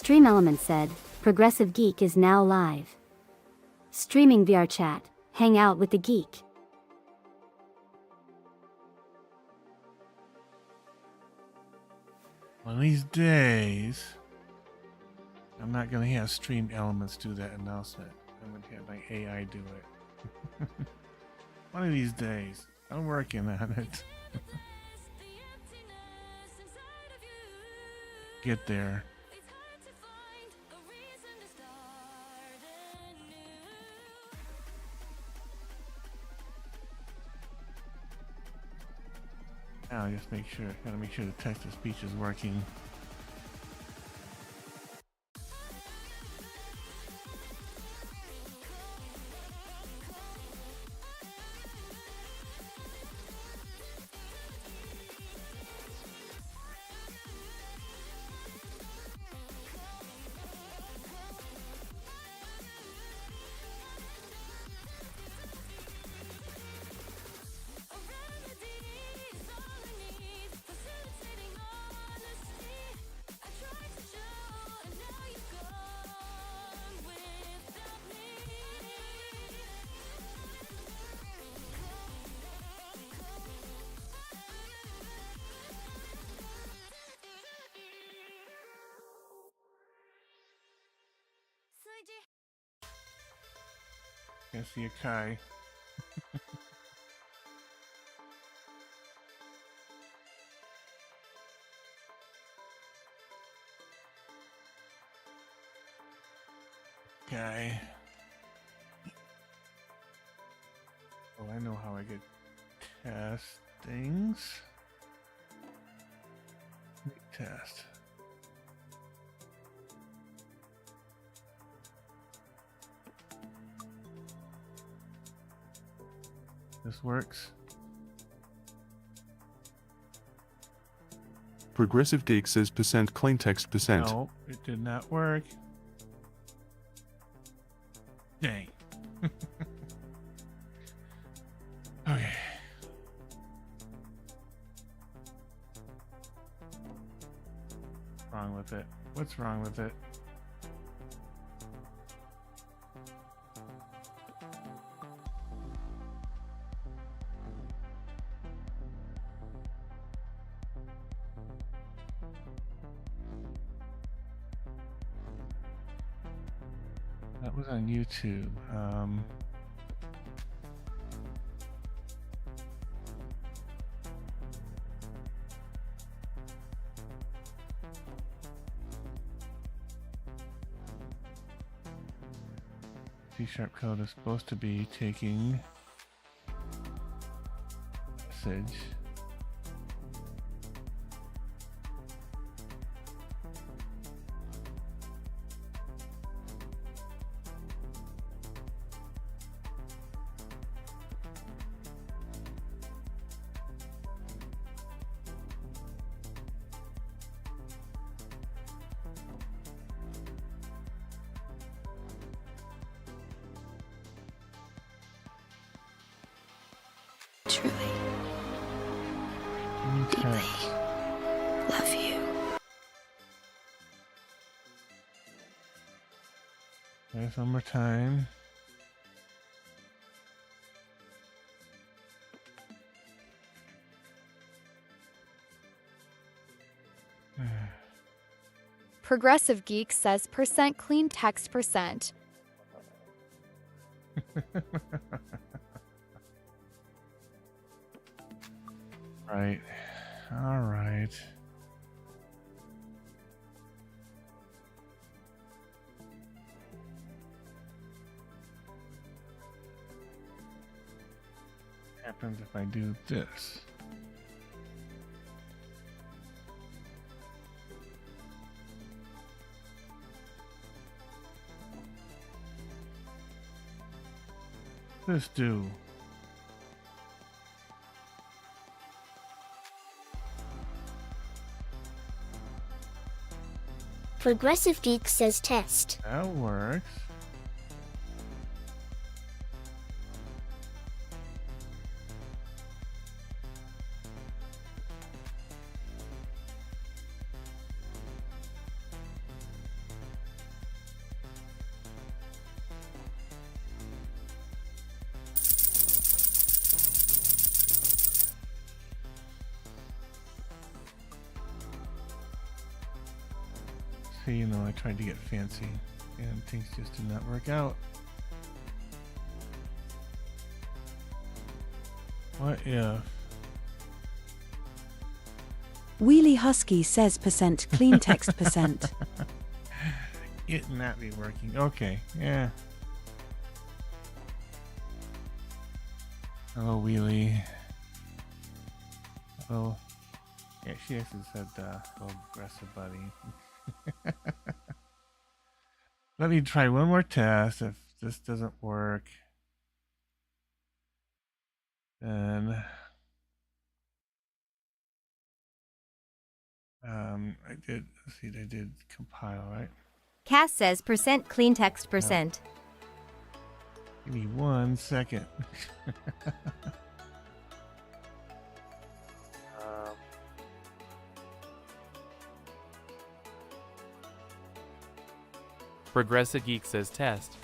Stream Elements said, Progressive Geek is now live. Streaming VR chat, hang out with the geek. One of these days, I'm not going to have Stream Elements do that announcement. I'm going to have my AI do it. One of these days. I'm working on it. Get there. Now just gotta make sure the text to speech is working. Can't see a Kai. Kai. Oh, I know how I get test things. Test. This works. Progressive Geek says %clean text %. No, it did not work. Dang. Okay. Wrong with it? What's wrong with it? That was on YouTube. C# code is supposed to be taking message. Truly, deeply love you. There's one more time. Progressive Geek says %clean text %. Right. All right. What happens if I do this? This do. Progressive Geek says test. That works. Okay, you know, I tried to get fancy and things just did not work out. What if? Wheelie Husky says percent clean text percent. It not be working. Okay, yeah. Hello, Wheelie. Oh, yeah, she actually said, "Oh, aggressive buddy." Let me try one more test. If this doesn't work, then I did. Let's see, I did compile, right? Cass says percent clean text percent. Give me 1 second. Progressive Geek says test.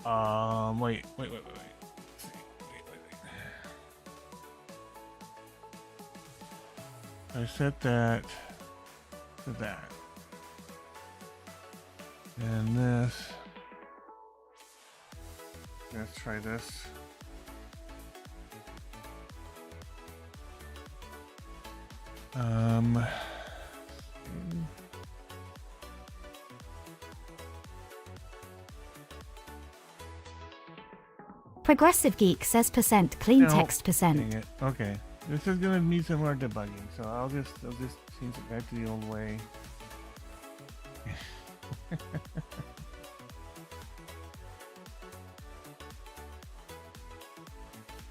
Wait. Let's see. Wait. I set that to that. And this. Let's try this. Progressive Geek says percent clean No, text percent. Dang it. Okay. This is gonna need some more debugging, so I'll just change it back to the old way.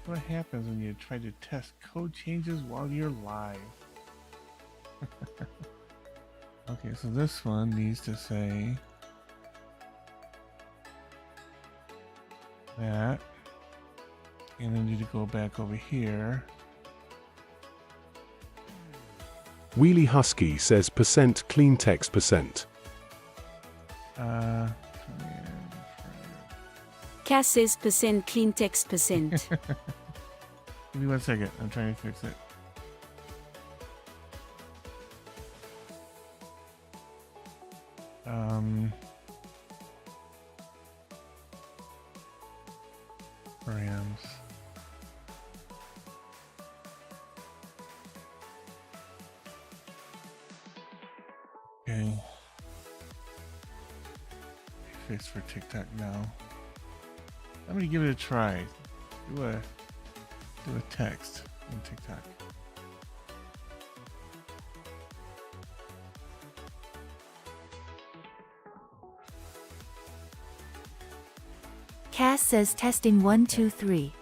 What happens when you try to test code changes while you're live? Okay, so this one needs to say that, and then you need to go back over here. Wheelie Husky says percent clean text percent. Cass says percent clean text percent. Give me 1 second. I'm trying to fix it. Rams. Okay. Fix for TikTok now. I'm gonna give it a try. Do a text in TikTok. Cass says testing 1 2 3.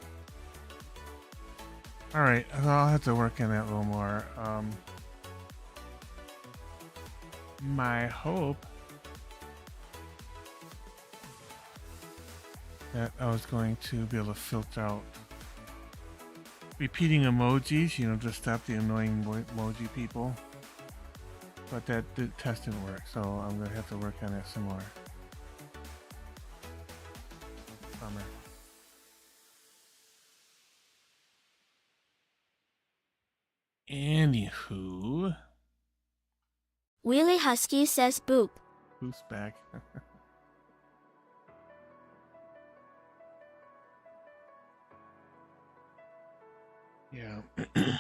All right, I'll have to work on that a little more. My hope that I was going to be able to filter out repeating emojis, you know, to stop the annoying emoji people. But that test didn't work, so I'm gonna have to work on that some more. Bummer. Anywho, Wheelie Husky says boop. who's back? Yeah. There's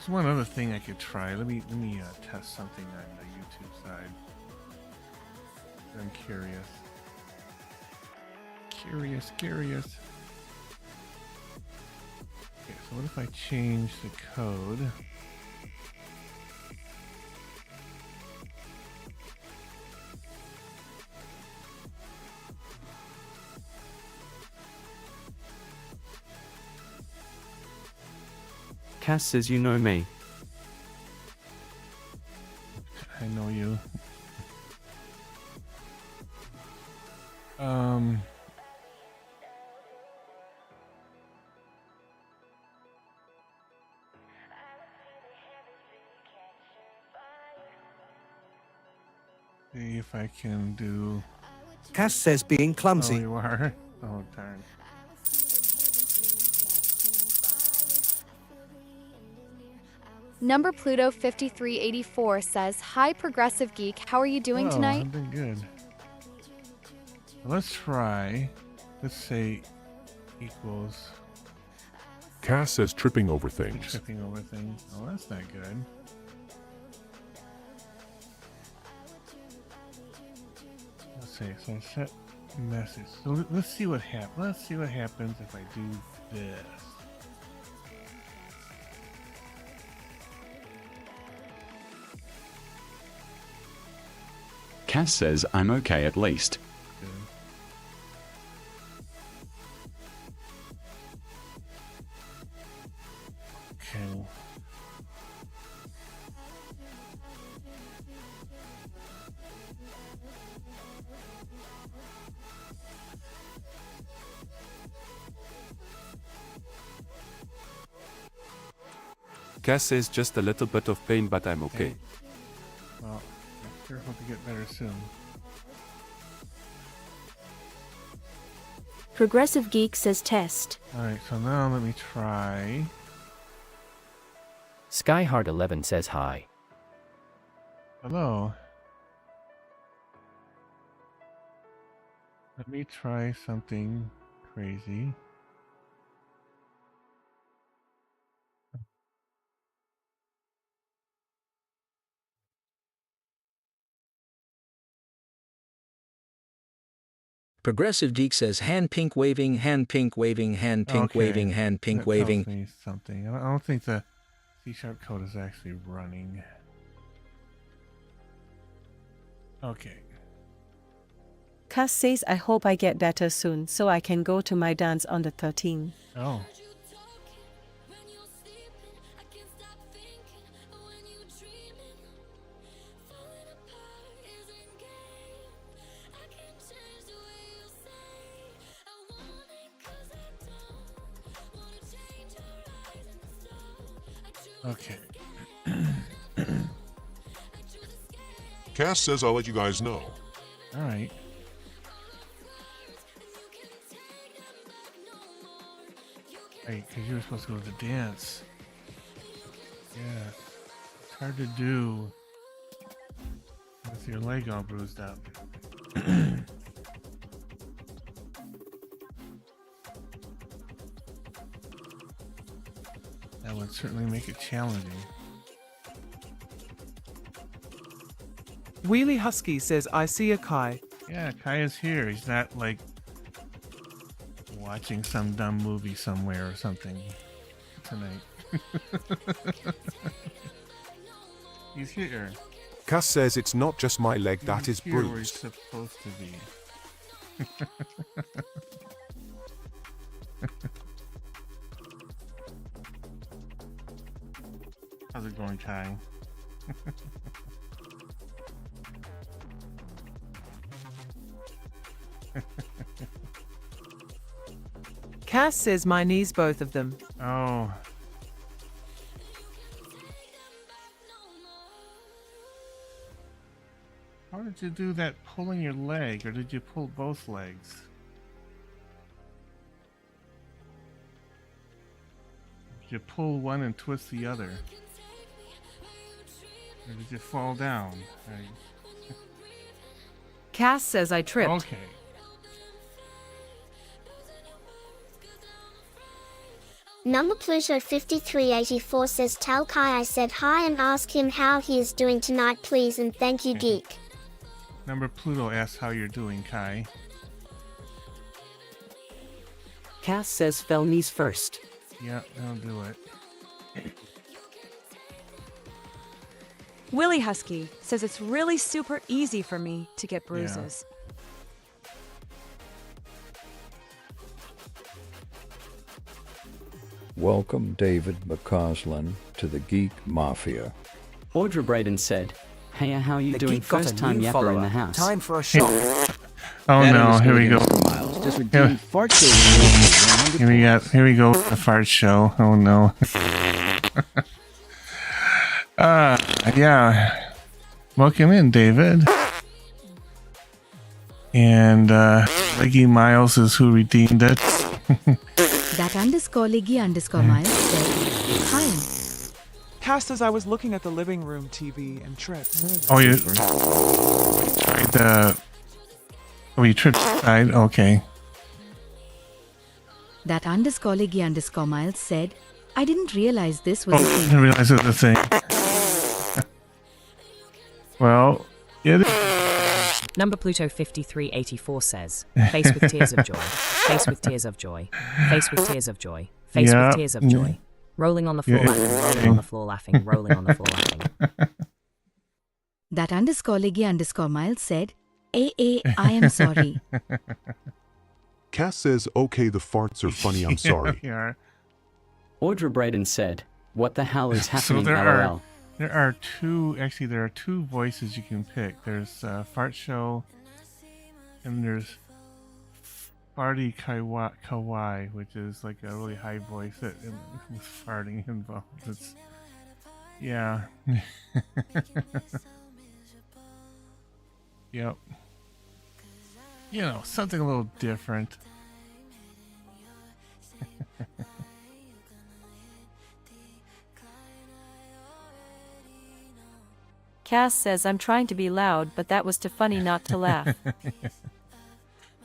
one other thing I could try. Let me test something on the YouTube side. I'm curious. Curious. Okay, so what if I change the code? Cass says you know me. I know you. See if I can do. Cass says being Oh, clumsy. you are. Oh, darn. Number Pluto 5384 says, Hi Progressive Geek, how are you doing Hello, tonight? I've been good. Let's try. Let's say equals Cass says tripping over things. tripping over things. Oh, that's not good. Let's see. So I set message. So let's see what happens. Let's see what happens if I do this. Cass says I'm okay at least. Good. Okay. Cass says just a little bit of pain, but I'm okay. Well, I sure hope to get better soon. Progressive Geek says test. Alright, so now let me try. Skyheart11 says hi. Hello. Let me try something crazy. Progressive Geek says hand pink waving, hand pink waving, hand pink Okay, waving, hand pink that waving. tells me something. I don't think the C# code is actually running. Okay. Cass says I hope I get better soon so I can go to my dance on the 13th. Oh. Okay. Cass says I'll let you guys know. All right. Hey, because you were supposed to go to the dance. Yeah. It's hard to do with your leg all bruised up. That would certainly make it challenging. Wheelie Husky says, I see a Kai. Yeah, Kai is here. He's not like watching some dumb movie somewhere or something tonight. He's here. Cass says it's not just my leg that He's is here where he's bruised. supposed to be. How's it going, Kai? Cass says my knees, both of them. Oh. How did you do that pulling your leg, or did you pull both legs? Did you pull one and twist the other? Or did you fall down? Cass says I tripped. Okay. Number Pluto 5384 says tell Kai I said hi and ask him how he is doing tonight please and thank you geek. Number Pluto asks how you're doing, Kai. Cass says fell knees first. Yeah, that'll do it. Willie Husky says it's really super easy for me to get bruises. Welcome, David McCausland, to the Geek Mafia. Audra Braden said, Hey, how you The doing? geek got First a time new yapper follower. in the house. Time for a shot. Oh no, here we go. Just Here, redeemed fart show. here we go, the fart show. Oh no. Yeah. Welcome in, David. And Leggy Miles is who redeemed it. That _Leggy_Miles said, Hi. Cass says I was looking at the living room TV and tripped. Oh, you tried the. Oh, you tripped aside? Okay. That underscore Liggy underscore Miles said, I didn't realize this was Oh, I didn't realize it was a thing. Well, it is. Number Pluto 5384 says, face with tears of joy, face with tears of joy, face with tears of joy, face with tears of joy. Rolling on the floor laughing, rolling on the floor laughing, rolling on the floor laughing. That underscore Liggy underscore Miles said, I am sorry. Cass says, okay, the farts are funny, I'm sorry. Yeah. Audra Braden said, what the hell is happening, So LOL? there are two voices you can pick. There's Fart Show, and there's Farty Kawaii, which is like a really high voice that with farting involved. It's, yeah. Yep. You know, something a little different. Cass says I'm trying to be loud, but that was too funny not to laugh.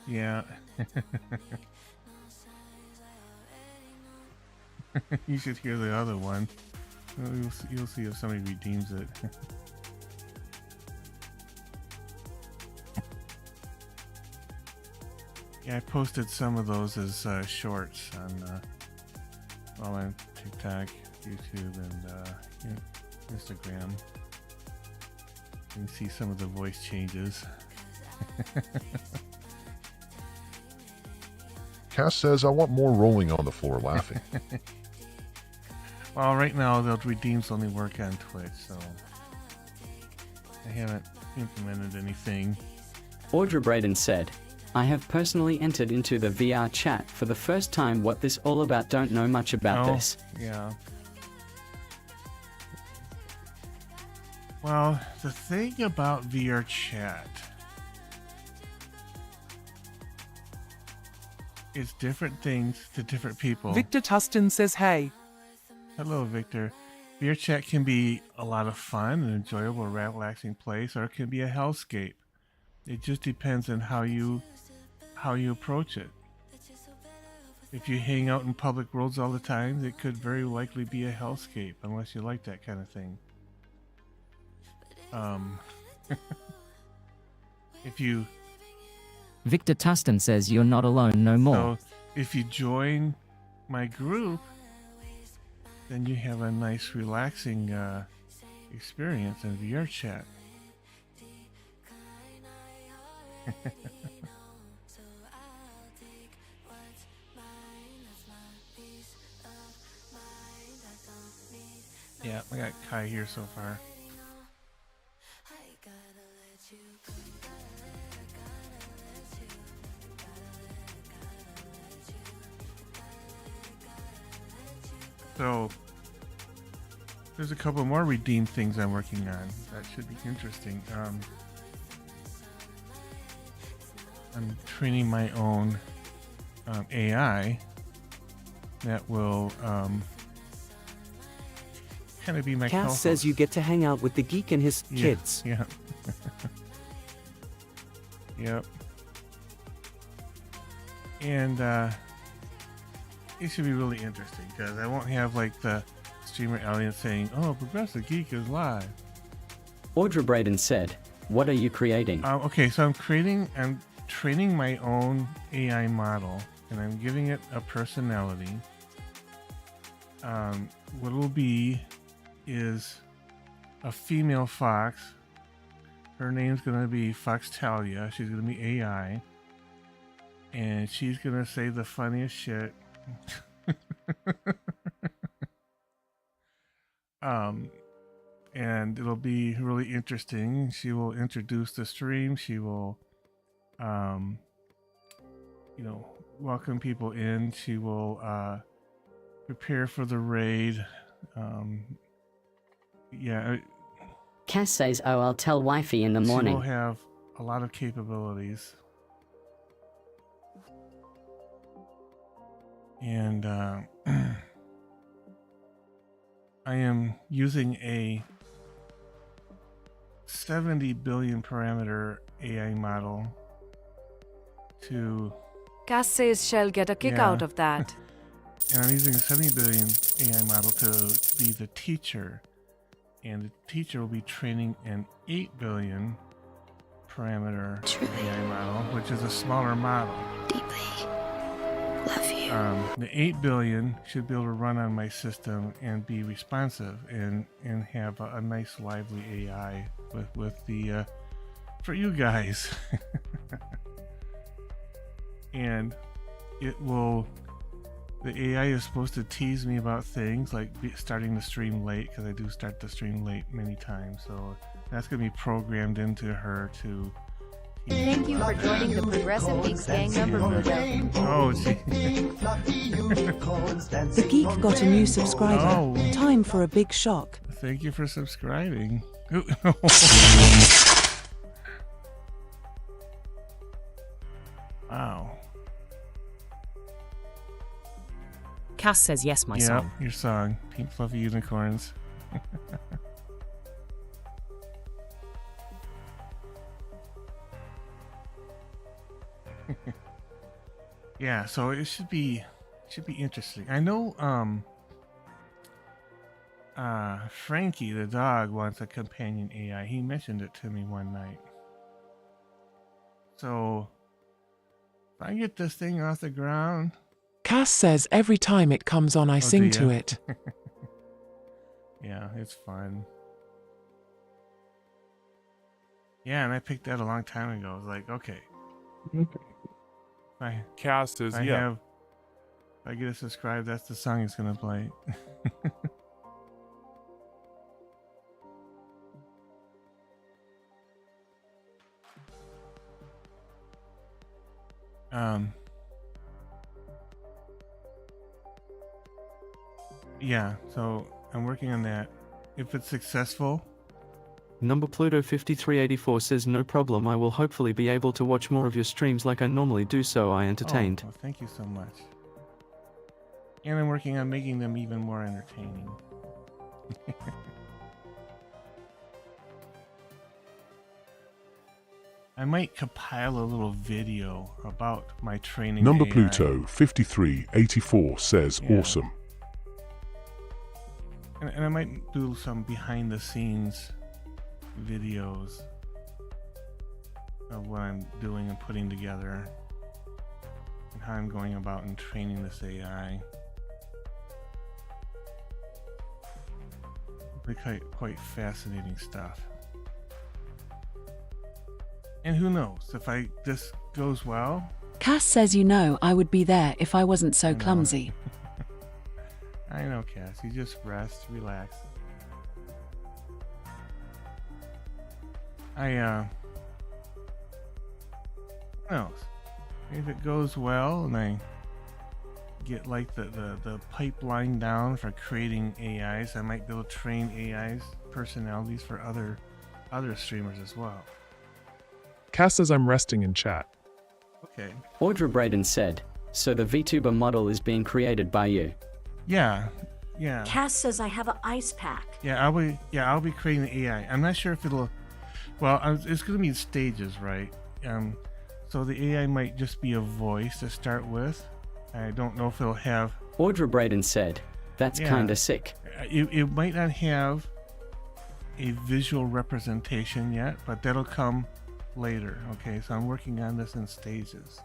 Yeah. You should hear the other one. You'll see if somebody redeems it. Yeah, I posted some of those as shorts on TikTok, YouTube, and Instagram. You can see some of the voice changes. Cass says, I want more rolling on the floor laughing. Well, right now the redeems only work on Twitch, so I haven't implemented anything. Audra Braden said, I have personally entered into the VR chat for the first time. What this all about? Don't know much about this. Yeah. Well, the thing about VR chat is different things to different people. Victor Tustin says, hey. Hello, Victor. VR chat can be a lot of fun, an enjoyable, relaxing place, or it can be a hellscape. It just depends on how you approach it. If you hang out in public roads all the time, it could very likely be a hellscape, unless you like that kind of thing. If you... Victor Tustin says you're not alone no more. So, if you join my group, then you have a nice, relaxing experience in VR chat. Yeah, I got Kai here so far. So, there's a couple more redeemed things I'm working on. That should be interesting. I'm training my own AI that will kind of be my Cass co-host. says you get to hang out with the geek and his kids. Yeah. Yep. And it should be really interesting because I won't have like the streamer alien saying, "Oh, Progressive Geek is live." Audra Braden said, "What are you creating?" Okay, so I'm training my own AI model, and I'm giving it a personality. What it'll be is a female fox. Her name's gonna be Foxtalia. She's gonna be AI, and she's gonna say the funniest shit. And it'll be really interesting. She will introduce the stream. She will, welcome people in. She will prepare for the raid. Cass says, "Oh, I'll tell wifey in the morning." She will have a lot of capabilities. And I am using a 70 billion parameter AI model to... Cass says she'll get a kick out of that. And I'm using a 70 billion AI model to be the teacher. And the teacher will be training an 8 billion parameter AI model, which is a smaller model. Deeply love you. The 8 billion should be able to run on my system and be responsive and have a nice lively AI with the for you guys. And it will, the AI is supposed to tease me about things like starting the stream late, because I do start the stream late many times, so that's going to be programmed into her to... Thank you for joining the Progressive Geeks gang member Pluto. Oh, gee. The geek got a new subscriber. Oh. Time for a big shock. Thank you for subscribing. Wow. Cass says yes, my song. Your song, Pink Fluffy Unicorns. Yeah, so it should be interesting. I know Frankie the dog wants a companion AI. He mentioned it to me one night. So if I get this thing off the ground... Cass says every time it comes on I sing to it. Yeah, it's fun. Yeah, and I picked that a long time ago. I was like, okay. Cass says, yeah. If I get it subscribed, that's the song it's going to play. Yeah, so I'm working on that. If it's successful... Number Pluto 5384 says no problem, I will hopefully be able to watch more of your streams like I normally do, so I entertained. Oh, well, thank you so much. And I'm working on making them even more entertaining. I might compile a little video about my training. Number AI. Pluto 5384 says awesome. And I might do some behind the scenes videos of what I'm doing and putting together and how I'm going about and training this AI. Quite fascinating stuff. And who knows, if this goes well... Cass says I would be there if I wasn't so clumsy. I know, Cass. You just rest, relax. Who knows? If it goes well and I get like the pipeline down for creating AIs, I might be able to train AIs personalities for other streamers as well. Cass says I'm resting in chat. Okay. Audra Braden said, so the VTuber model is being created by you. Yeah. Cass says I have an ice pack. Yeah, I'll be creating the AI. I'm not sure if it'll... Well, it's going to be in stages, right? So the AI might just be a voice to start with. I don't know if it'll have... Audra Braden said, that's kinda sick. It might not have a visual representation yet, but that'll come later. Okay, so I'm working on this in stages.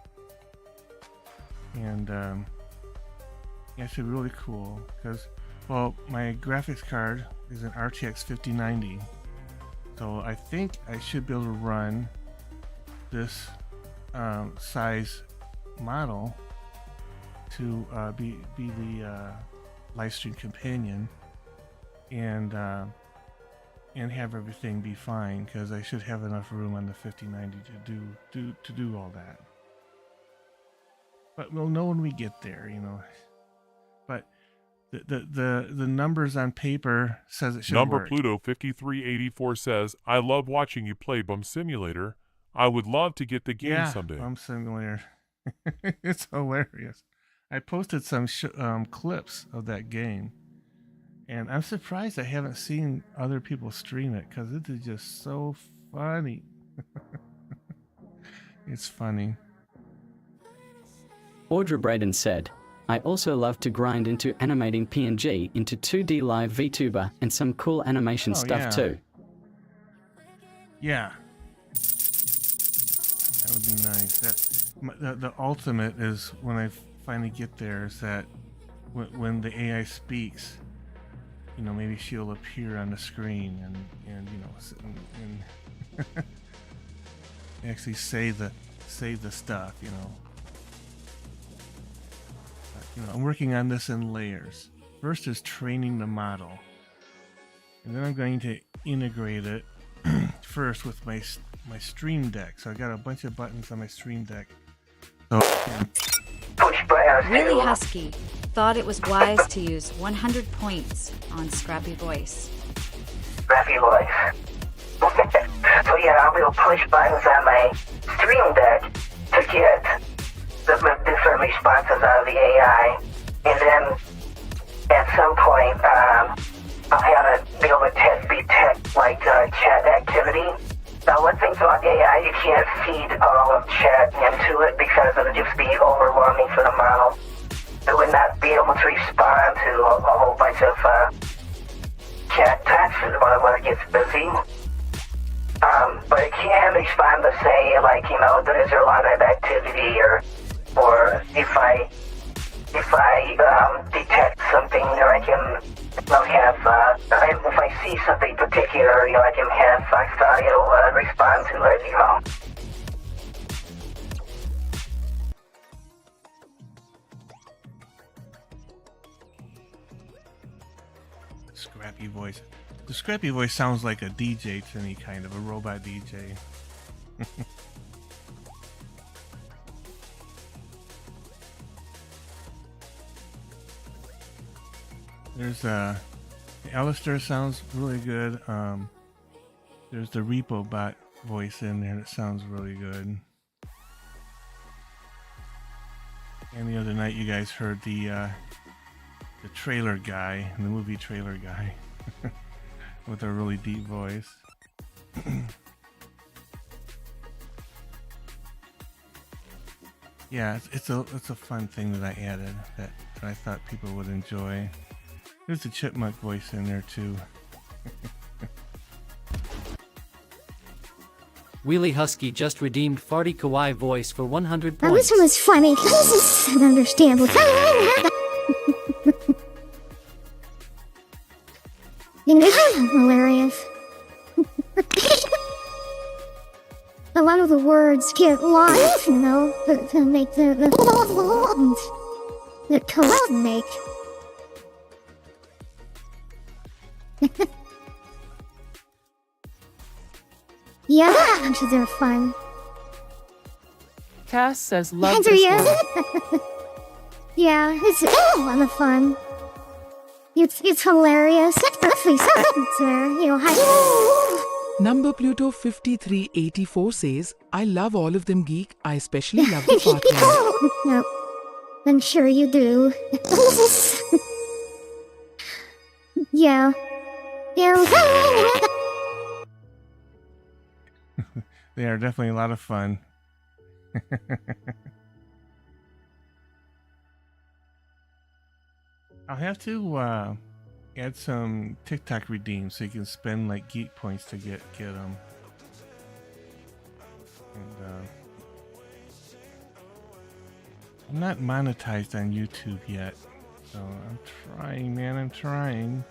And yeah, it should be really cool because, well, my graphics card is an RTX 5090. So I think I should be able to run this size model to be the live stream companion and have everything be fine, because I should have enough room on the 5090 to do all that. But we'll know when we get there, you know. But the numbers on paper says it should Number work. Pluto 5384 says, I love watching you play Bum Simulator. I would love to get the game someday. Bum Simulator. It's hilarious. I posted some clips of that game, And I'm surprised I haven't seen other people stream it because it is just so funny. It's funny. Audra Braden said, I also love to grind into animating PNG into 2D live VTuber and some cool animation stuff too. Yeah. That would be nice. The ultimate is when I finally get there is that when the AI speaks, you know, maybe she'll appear on the screen and you know, and actually say the stuff, you know. You know, I'm working on this in layers. First is training the model, and then I'm going to integrate it first with my Stream Deck. So I got a bunch of buttons on my Stream Deck. Really Husky thought it was wise to use 100 points on Scrappy Voice. Scrappy Voice. So yeah, I will push buttons on my Stream Deck to get the different responses out of the AI, and then at some point I'll have to be able to detect like chat activity. Now, one thing about AI, you can't feed all of chat into it because it would just be overwhelming for the model. It would not be able to respond to a whole bunch of chat text when it gets busy. But it can respond to say, like, you know, there is a lot of activity, or if I detect something, or I can have, if I see something particular, you know, I can have Foxaudio respond to it, you know. Scrappy Voice. The Scrappy Voice sounds like a DJ to me, kind of a robot DJ. There's Alistair sounds really good. There's the Repo Bot voice in there that sounds really good. And the other night you guys heard the trailer guy, the movie trailer guy, with a really deep voice. Yeah, it's a fun thing that I added that I thought people would enjoy. There's a chipmunk voice in there too. Wheelie Husky just redeemed Farty Kawaii voice for 100 Now points. this one was funny. This is ununderstandable. Hilarious. A lot of the words get lost, you know, to make the collab make. Yeah, they're fun. Cass says love Answer this yes. one. Yeah, it's a lot of fun. It's hilarious. Especially you know, Number Pluto 5384 says, I love all of them, geek. I especially love the part one. Nope. I'm sure you do. Yeah. They are definitely a lot of fun. I'll have to add some TikTok redeems so you can spend like geek points to get them. And I'm not monetized on YouTube yet, so I'm trying, man. I'm trying.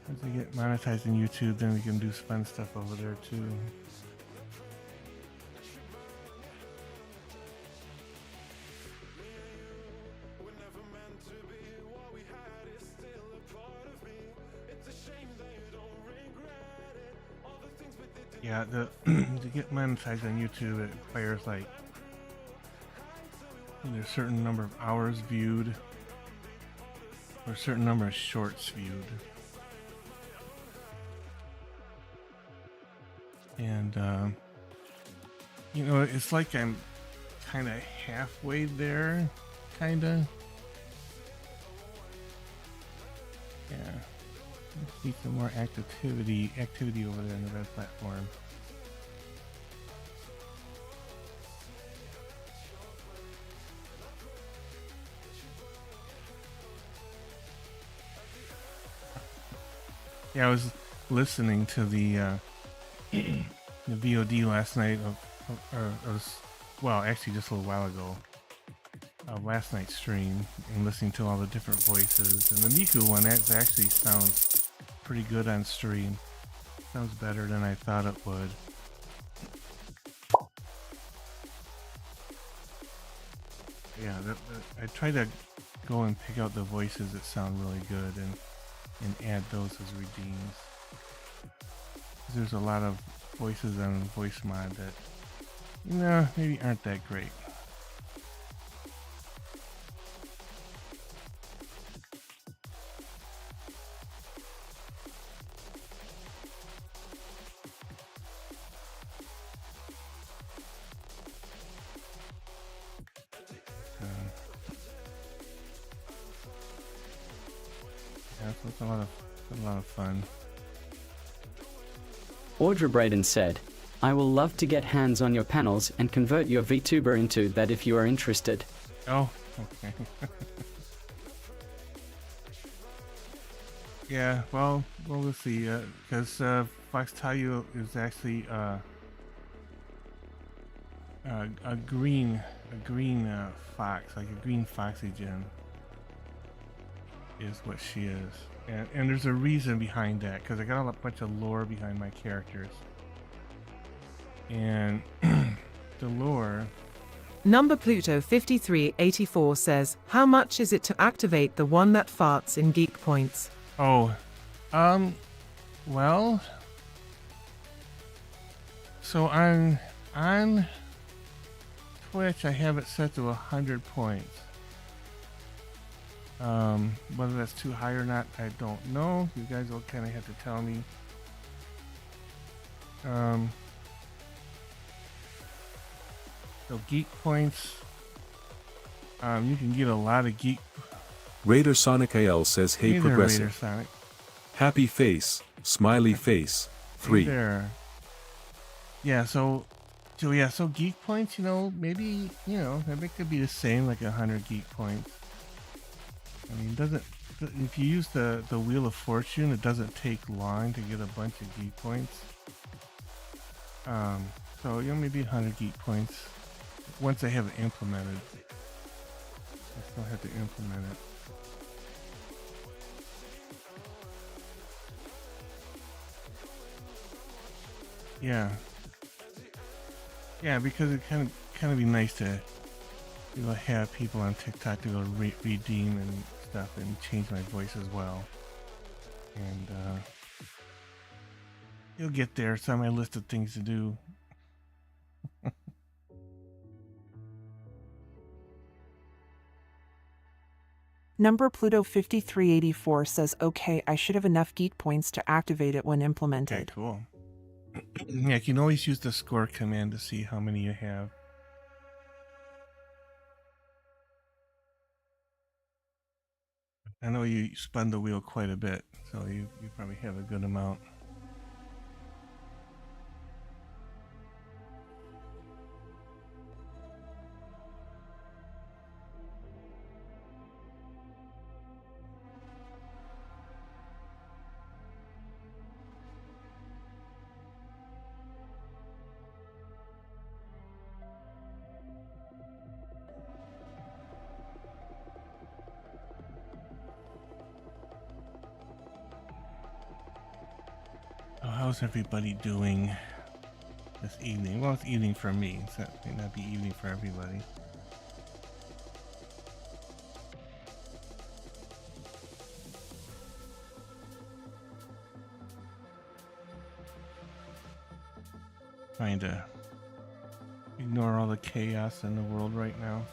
Once I get monetized on YouTube, then we can do fun stuff over there too. Yeah, to get monetized on YouTube, it requires like either a certain number of hours viewed or a certain number of shorts viewed. And you know, it's like I'm kind of halfway there, kind of. see some more activity over there in the red platform. Yeah, I was listening to the VOD last night well, actually just a little while ago, last night's stream, and listening to all the different voices. And the Miku one actually sounds pretty good on stream. Sounds better than I thought it would. Yeah, I try to go and pick out the voices that sound really good and add those as redeems. There's a lot of voices on Voice Mod that, maybe aren't that great. Yeah, so it's a lot of fun. Audra Braden said, I will love to get hands on your panels and convert your VTuber into that if you are interested. Oh, okay. Yeah, well, we'll see, because Fox Tayo is actually a green fox, like a green foxy gen is what she is. And there's a reason behind that, because I got a bunch of lore behind my characters. And the lore... Number Pluto 5384 says, how much is it to activate the one that farts in Geek Points? Oh, well, so on Twitch I have it set to 100 points. Whether that's too high or not, I don't know. You guys will kind of have to tell me. So Geek Points, you can get a lot of Geek. Raider Sonic AL says, hey, Hey there, progressive. Raider Sonic. Happy face, smiley face, 3. Hey there. Yeah, so Geek Points, maybe, maybe it could be the same, like 100 Geek Points. I mean, if you use the Wheel of Fortune, it doesn't take long to get a bunch of Geek Points. So, maybe 100 Geek Points once I have it implemented. I still have to implement it. Yeah. Yeah, because it kind of be nice to have people on TikTok to go redeem and stuff and change my voice as well. And you'll get there. It's on my list of things to do. Number Pluto 5384 says, okay, I should have enough geek points to activate it when implemented. Okay, cool. Yeah, you can always use the score command to see how many you have. I know you spun the wheel quite a bit, so you probably have a good amount. How's everybody doing this evening? Well, it's evening for me, so it may not be evening for everybody. Trying to ignore all the chaos in the world right now.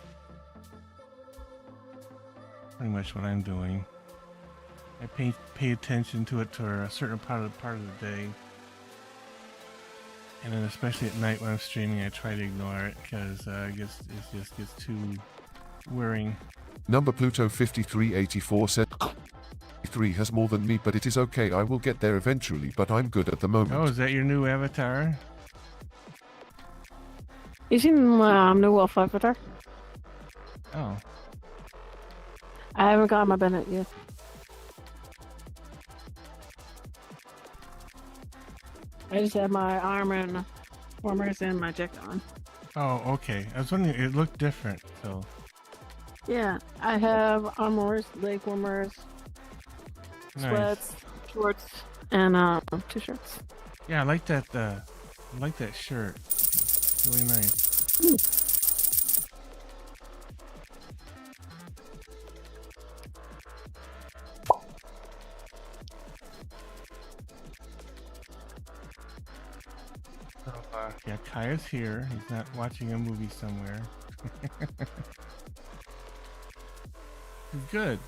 Pretty much what I'm doing. I pay attention to it for a certain part of the day, and then especially at night when I'm streaming, I try to ignore it because it just gets too wearing. Number Pluto 5384 said, 3 has more than me, but it is okay. I will get there eventually, but I'm good at the moment. Oh, is that your new avatar? You seen my new Wolf avatar? Oh. I haven't got my Bennett yet. I just have my armor and warmers and my jacket on. Oh, okay. I was wondering, it looked different, so. Yeah, I have armors, leg warmers, sweats, shorts, and 2 shirts. Yeah, I like that shirt. It's really nice. So, yeah, Kaya's here. He's not watching a movie somewhere. He's good.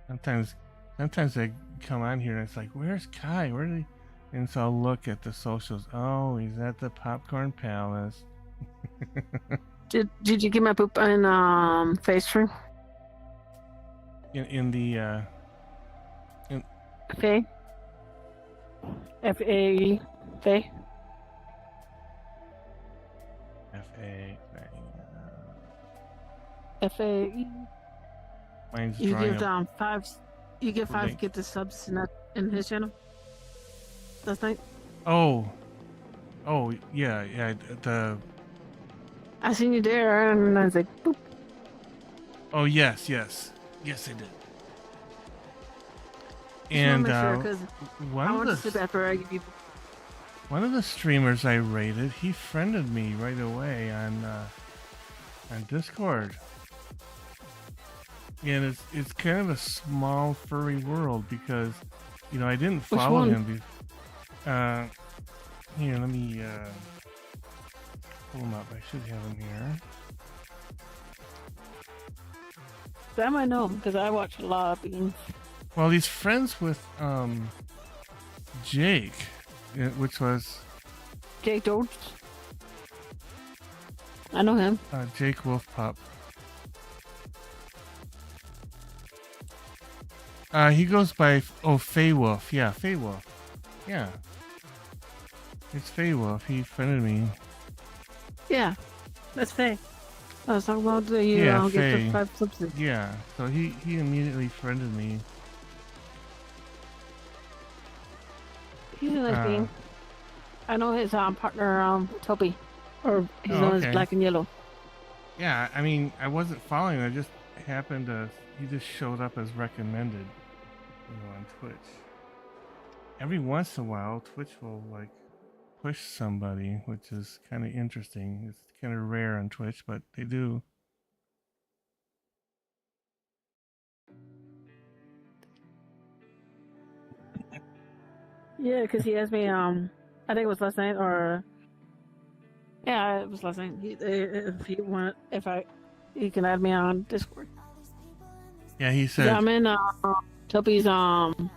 Sometimes I come on here and it's like, where's Kai? Where did he? And so I'll look at the socials. Oh, he's at the Popcorn Palace. Did you get my poop in face stream? In the Faye? F-A-E? Faye? F-A. F-A-E? Mine's You drawing give up. 5. You get 5 link. get the subs in his channel. Last night. Oh, yeah. I seen you there, and I was like, boop. Oh, yes, I did. And one of the streamers I rated, he friended me right away on Discord. And it's kind of a small furry world because, I didn't follow him. Here, let me pull him up. I should have him here. That I know because I watch a lot of Beans. Well, he's friends with Jake, which was Jake Jones. I know him. Jake Wolfpup. He goes by Fey Wolf. Yeah, Fey Wolf. Yeah, it's Fey Wolf. He friended me. Yeah, that's Faye. I was talking about the get Faye. the 5 subs. Yeah, so he immediately friended me. He's a nice being. I know his partner Toby, or he's known as Black and Yellow. Yeah, I mean, I wasn't following. I just happened to. He just showed up as recommended, on Twitch. Every once in a while, Twitch will push somebody, which is kind of interesting. It's kind of rare on Twitch, but they do. Yeah, because he asked me, I think it was last night, or yeah, it was last night. If he can add me on Discord. Yeah, he said. Yeah, I'm in Toby's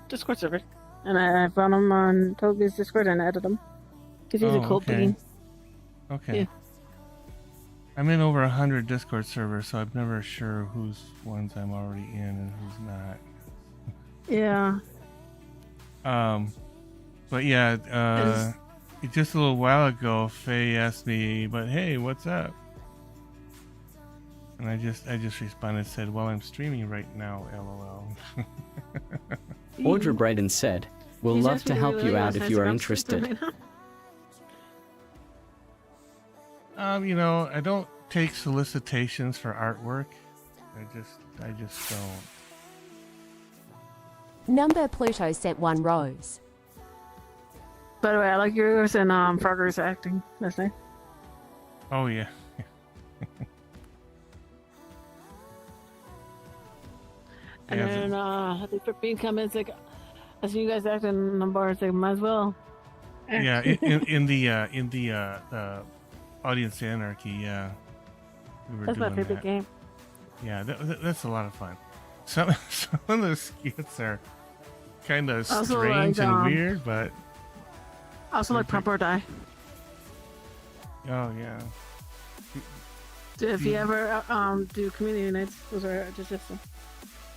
Discord server, and I found him on Toby's Discord and added him because he's a cool bean. Okay. Yeah. I'm in over 100 Discord servers, so I'm never sure whose ones I'm already in and who's not. Yeah. But yeah, just a little while ago, Faye asked me, "But hey, what's up?" And I just responded and said, "Well, I'm streaming right now, LOL." Audra Braden said, "We'll love to help you out if you are interested." I don't take solicitations for artwork. I just don't. Number Pluto sent 1 rose. By the way, I like yours and Frogger's acting last night. Oh yeah. And then Happy for Bean comments like, "I see you guys acting on the bar. It's like, might as well." Yeah, in the Audience Anarchy, yeah. We That's my favorite game. Yeah, that's a lot of fun. Some of the skits are kind of strange and weird, but I also like Pump or Die. Oh yeah. If you ever do community nights, those are just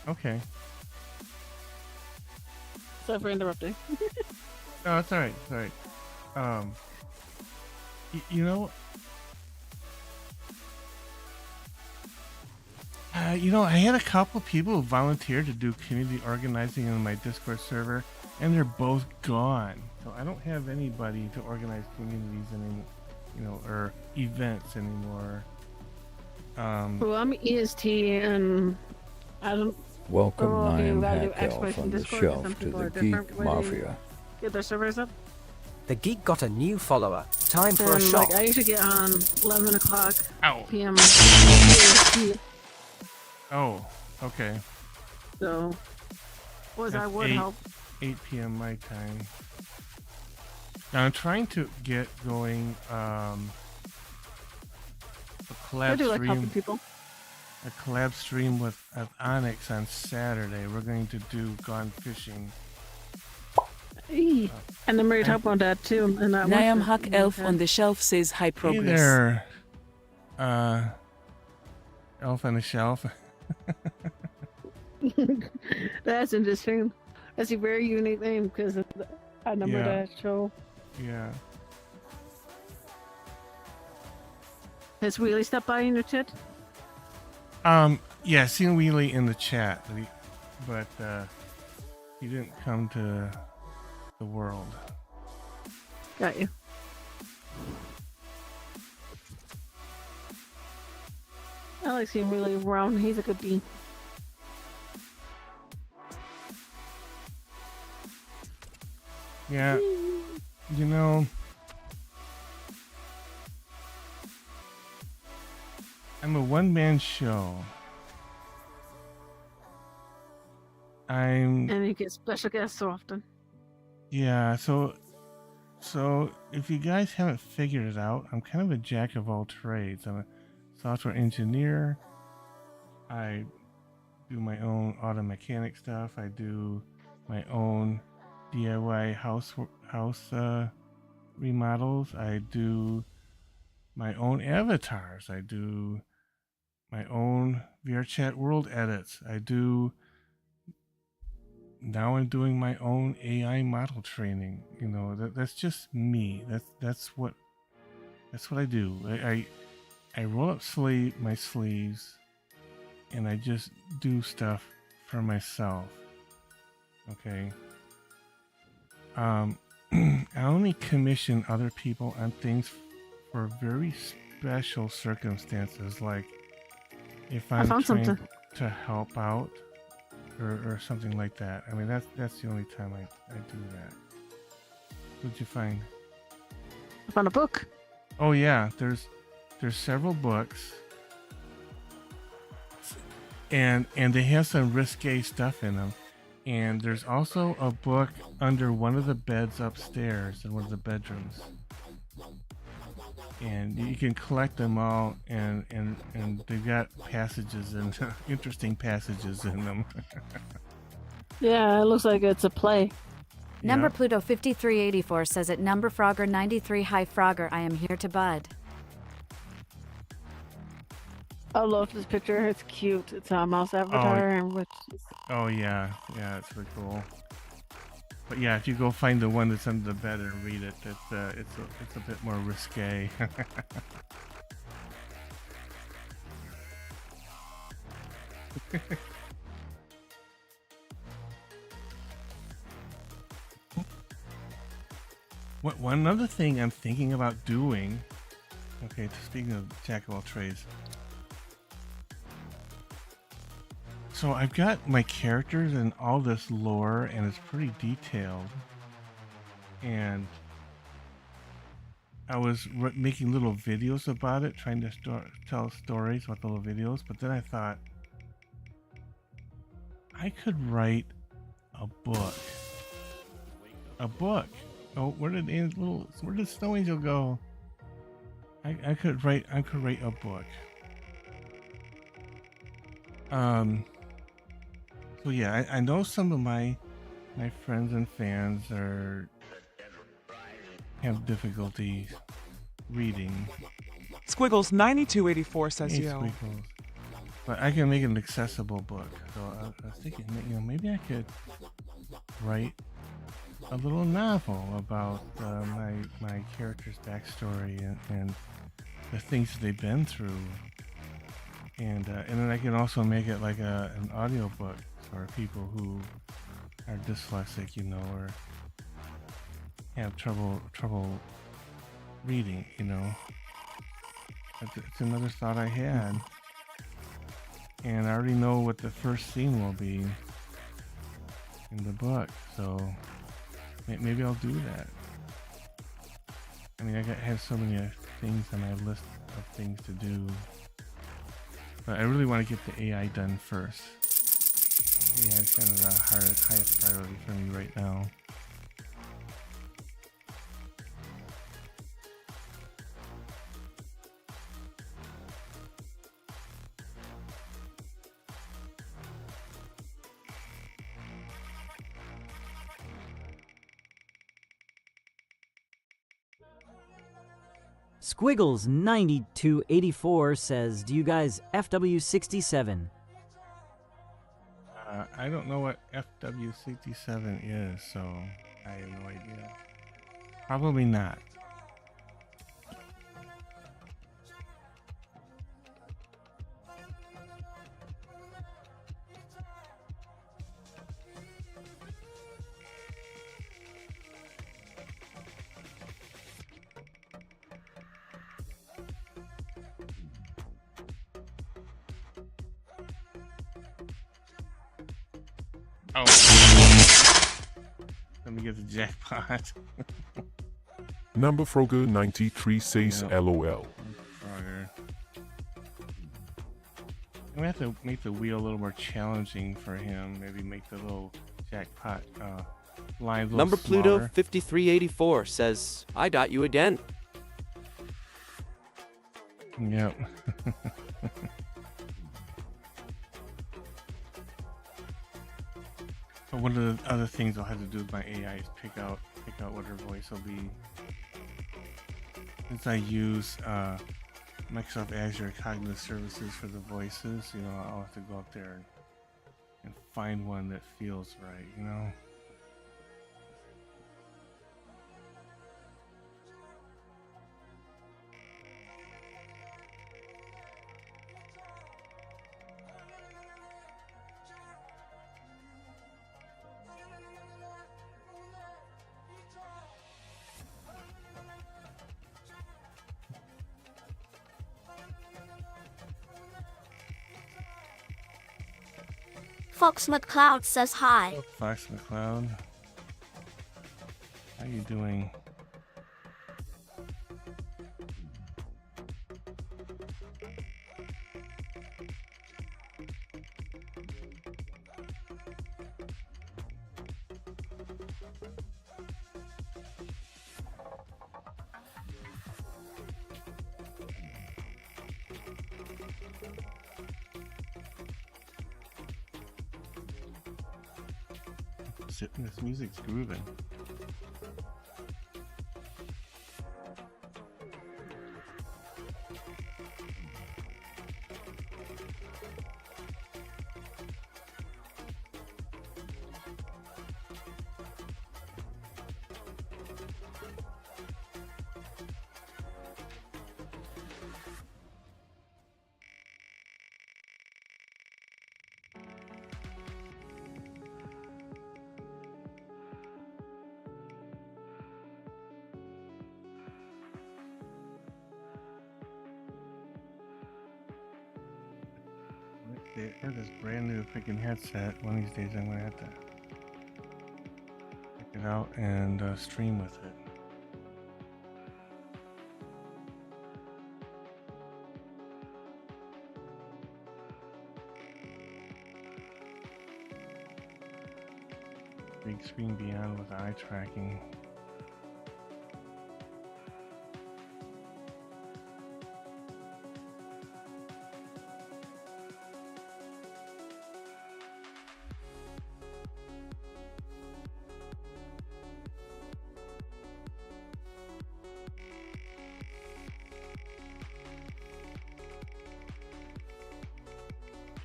Okay. Sorry for interrupting. No, it's all right. It's all right. You know, I had a couple people who volunteered to do community organizing on my Discord server, and they're both gone. So I don't have anybody to organize communities anymore, or events anymore. Well, I'm EST, and I don't. Welcome, I am value Hack Elf exploration on the Discord, shelf some to people the are different Geek way they Mafia. Get their servers up. The Geek got a new follower. Time for a And, shot. like, I usually get on 11 o'clock p.m. Oh, okay. So, That's I would 8 help. 8 p.m. my time. Now I'm trying to get going a collab I do like stream. helping people. A collab stream with Onyx on Saturday. We're going to do Gone Fishing. And then Mary talked about that too. And I Niam Hack Elf on the shelf says high Hey progress. there, Elf on the Shelf. That's interesting. That's a very unique name because I remember Yeah. that show. Yeah. Has Wheelie stopped by in your chat? Yeah, seen Wheelie in the chat, but he didn't come to the world. Got you. I like seeing Wheelie around. He's a good bean. Yeah, you know, I'm a one-man show. And you get special guests so often. Yeah, so if you guys haven't figured it out, I'm kind of a jack of all trades. I'm a software engineer. I do my own auto mechanic stuff. I do my own DIY house remodels. I do my own avatars. I do my own VRChat world edits. Now I'm doing my own AI model training. You know, that's just me. That's what I do. I roll up my sleeves, and I just do stuff for myself. Okay. I only commission other people on things for very special circumstances, like if I'm trying to help out. Or something like that. I mean, that's the only time I do that. What'd you find? I found a book. Oh yeah, there's several books, and they have some risque stuff in them. And there's also a book under one of the beds upstairs in one of the bedrooms. And you can collect them all, and they've got passages and interesting passages in them. Yeah, it looks like it's a play. Number Pluto 5384 says at Number Frogger 93 Hi Frogger, I am here to bud. I love this picture. It's cute. It's a mouse avatar, and which. Oh yeah, it's really cool. But yeah, if you go find the one that's under the bed and read it, it's a bit more risque. One other thing I'm thinking about doing. Okay, speaking of jack of all trades. So I've got my characters and all this lore, and it's pretty detailed. And I was making little videos about it, trying to tell stories with the little videos. But then I thought I could write a book. A book. Oh, where did Snow Angel go? I could write a book. So yeah, I know some of my friends and fans have difficulties reading. Squiggles 9284 says Hey, yo. Squiggles. But I can make it an accessible book. So I was thinking, maybe I could write a little novel about my character's backstory and the things that they've been through. And then I can also make it like an audiobook for people who are dyslexic, or have trouble reading, It's another thought I had. And I already know what the first scene will be in the book, so maybe I'll do that. I mean, I have so many things on my list of things to do, but I really want to get the AI done first. AI is kind of the highest priority for me right now. Squiggles 9284 says, do you guys FW67? I don't know what FW67 is, so I have no idea. Probably not. Oh. Let me get the jackpot. Number Frogger 93 says LOL. Frogger. I'm gonna have to make the wheel a little more challenging for him. Maybe make the little jackpot line a little Number Pluto smaller. 5384 says, I got you again. Yep. But one of the other things I'll have to do with my AI is pick out what her voice will be. Since I use Microsoft Azure Cognitive Services for the voices, I'll have to go up there and find one that feels right, Fox McCloud says hi. Fox McCloud. How you doing? This music's grooving. They have this brand new freaking headset. One of these days I'm gonna have to check it out and stream with it. Big screen beyond with eye tracking.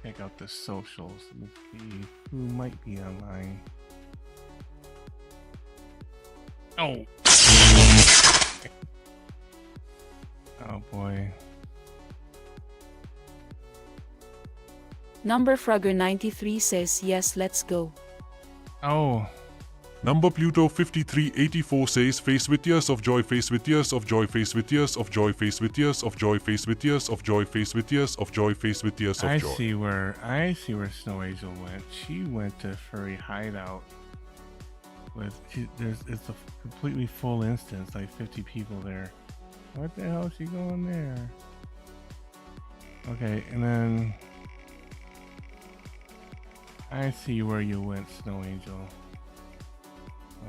check out the socials and see who might be online. Oh! Oh boy. Number Frogger 93 says yes, let's go. Oh. Number Pluto 5384 says face with tears of joy, face with tears of joy, face with tears of joy, face with tears of joy, face with tears of joy, face with tears of joy, face with tears of joy. I see where Snow Angel went. She went to Furry Hideout. It's a completely full instance, like 50 people there. What the hell is she going there? Okay, and then I see where you went, Snow Angel.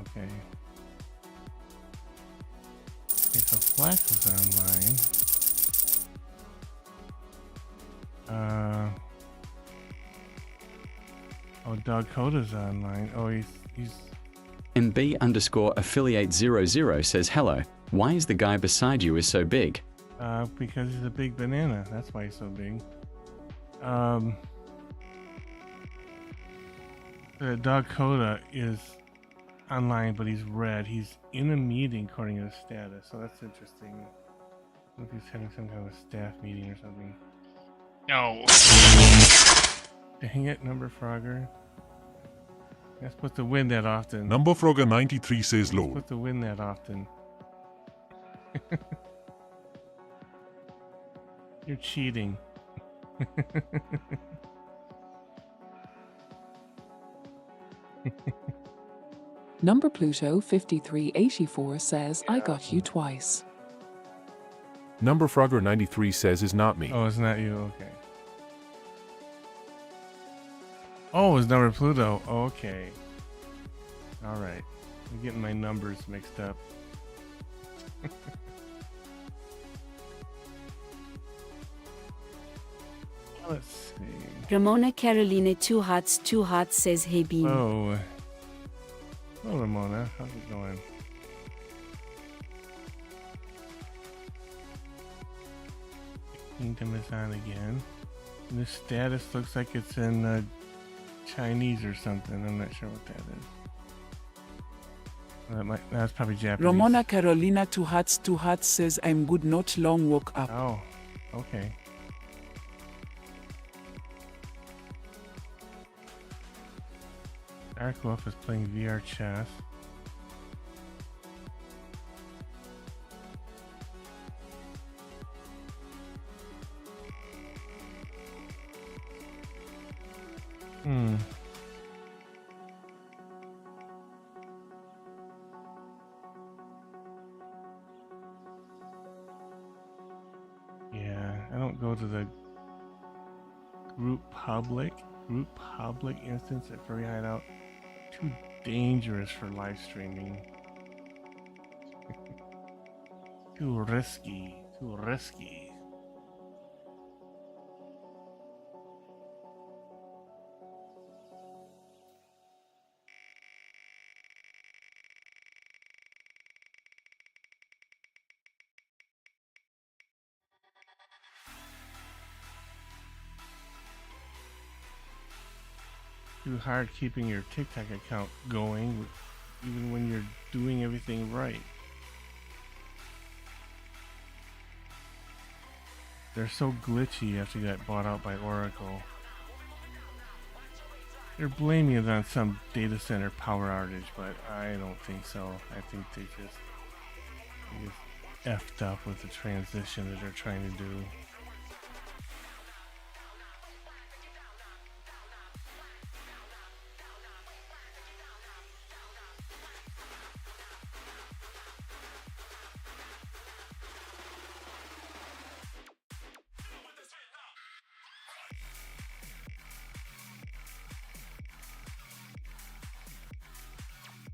Okay. Okay, so Flax is online. Oh, Dog Coda's online. Oh, he's MB_affiliate00 says hello. Why is the guy beside you is so big? Because he's a big banana. That's why he's so big. The Dog Coda is online, but he's red. He's in a meeting according to his status, so that's interesting. I think he's having some kind of staff meeting or something. No. Dang it, Number Frogger. You're supposed to win that often. Number Frogger 93 says You're low. supposed to win that often. You're cheating. Number Pluto 5384 says I got you twice. Number Frogger 93 says is not me. Oh, it's not you. Okay. Oh, it's Number Pluto. Okay. All right. I'm getting my numbers mixed up. Let's see. Ramona Caroline 2 Hearts says hey Bean. Oh. Hello, Ramona. How's it going? Kingdom is on again. And this status looks like it's in Chinese or something. I'm not sure what that is. That's probably Japanese. Ramona Carolina 2 Hearts says I'm good, not long walk up. Oh, okay. Dark Wolf is playing VR chess. Yeah, I don't go to the group public instance at Furry Hideout. Too dangerous for live streaming. Too risky. Too hard keeping your TikTok account going, even when you're doing everything right. They're so glitchy after you got bought out by Oracle. They're blaming it on some data center power outage, but I don't think so. I think they just effed up with the transition that they're trying to do.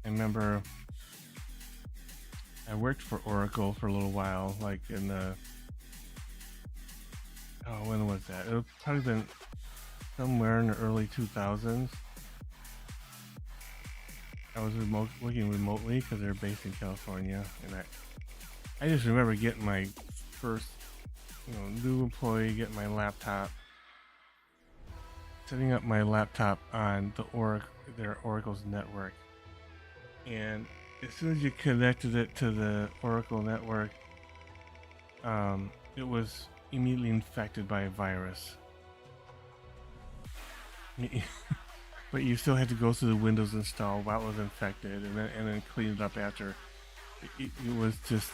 I remember I worked for Oracle for a little while, like in the, when was that? It would probably been somewhere in the early 2000s. I was working remotely because they're based in California, and I just remember getting my first, new employee, getting my laptop, setting up my laptop on the Oracle's network, and as soon as you connected it to the Oracle network, it was immediately infected by a virus. But you still had to go through the Windows install while it was infected, and then clean it up after. It was just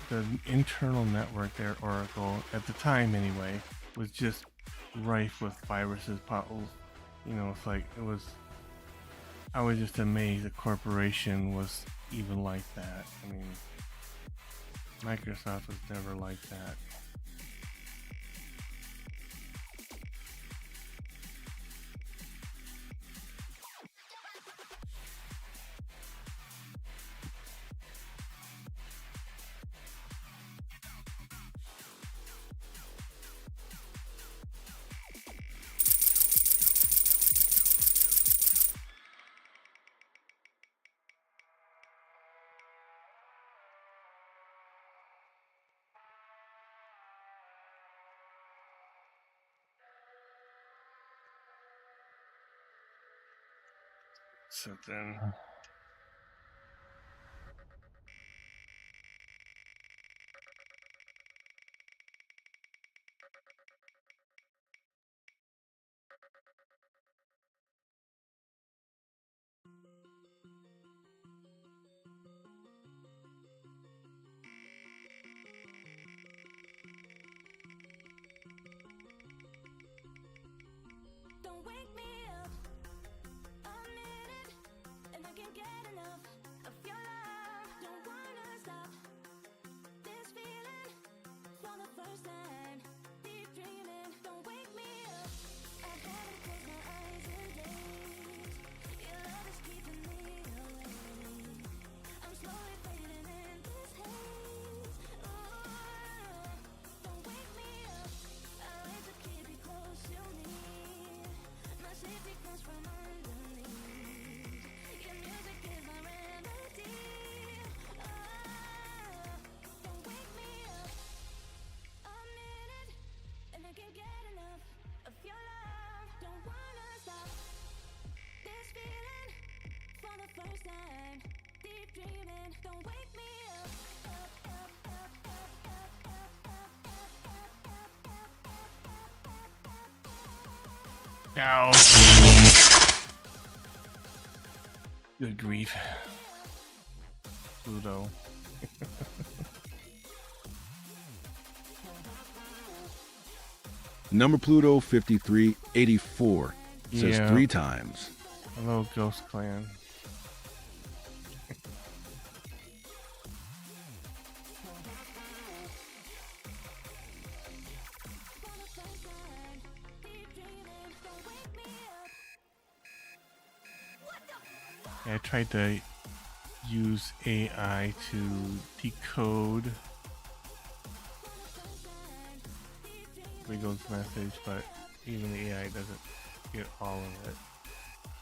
the internal network there, Oracle, at the time anyway, was just rife with viruses. You know, it's like I was just amazed a corporation was even like that. I mean, Microsoft was never like that. So then, Don't wake me up. I'm in it, and I can't get enough of your love. Don't wanna stop this feeling for the first time. Deep dreaming. Don't wake me up. I haven't closed my eyes in days. Your love is keeping me awake. I'm slowly fading in this haze. Ooh, don't wake me up. I like to keep you close to me. My safety comes from underneath. Your music is my remedy. Don't wake me up. I'm in it, and I can't get enough of your love. Don't wanna stop this feeling for the first time. Deep dreaming. Don't wake me up. Ow. Good grief. Pluto. Number Pluto 5384 says Yeah. 3 times. Hello, Ghost Clan. I tried to use AI to decode Wiggle's message, but even the AI doesn't get all of it.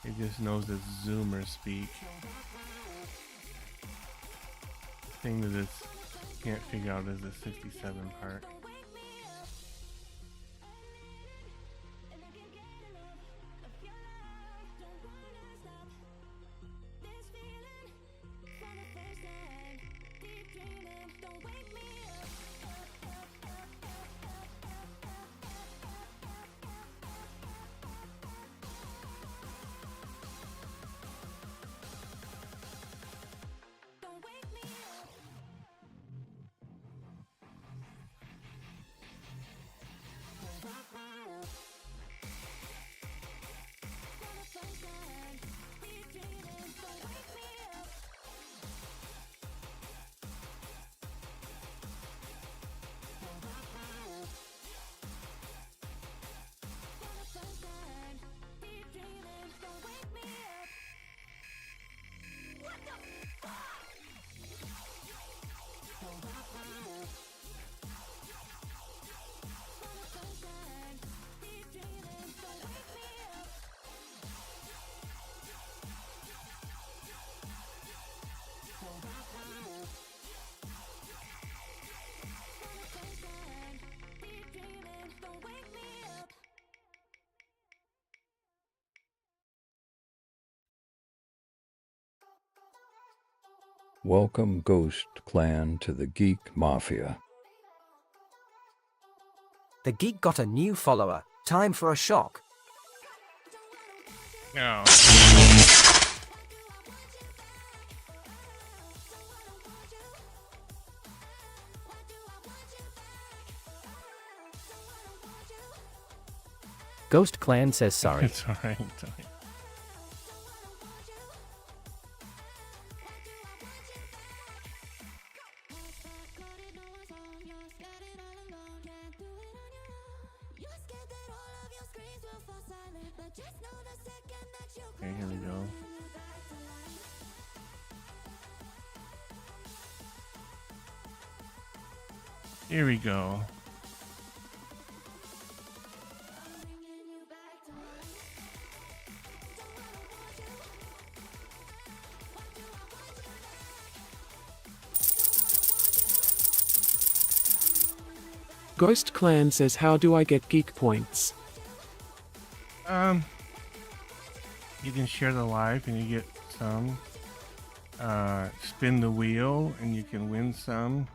It just knows the Zoomer speak. The thing that it can't figure out is the 67 part. Welcome, Ghost Clan, to the Geek Mafia. The geek got a new follower. Time for a shock. No. Ghost Clan says sorry. It's alright. It's alright. Okay, here we go. Here we go. Ghost Clan says, how do I get geek points? You can share the live and you get some. Spin the wheel and you can win some.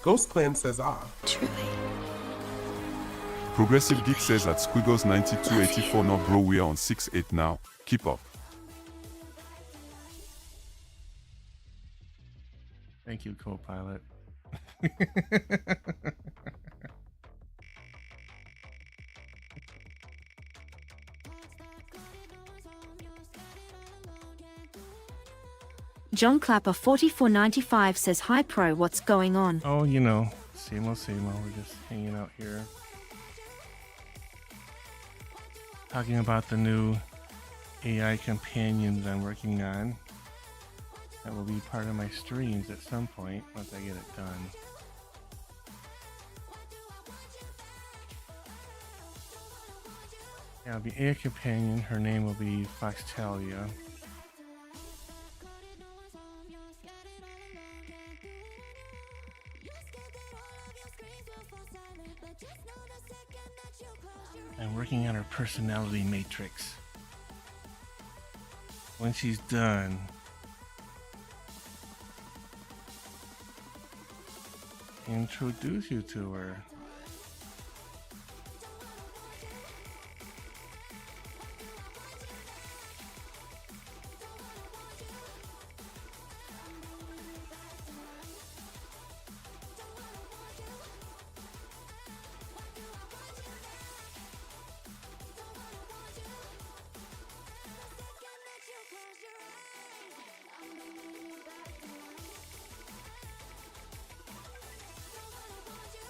Ghost Clan says Progressive Geek says at Squiggles 9284, no bro, we are on 6-8 now. Keep up. Thank you, co-pilot. John Clapper 4495 says, hi pro, what's going on? Oh, you know, same old, we're just hanging out here. Talking about the new AI companions I'm working on. That will be part of my streams at some point once I get it done. Yeah, I'll be AI companion. Her name will be Foxtalia. I'm working on her personality matrix. When she's done, introduce you to her.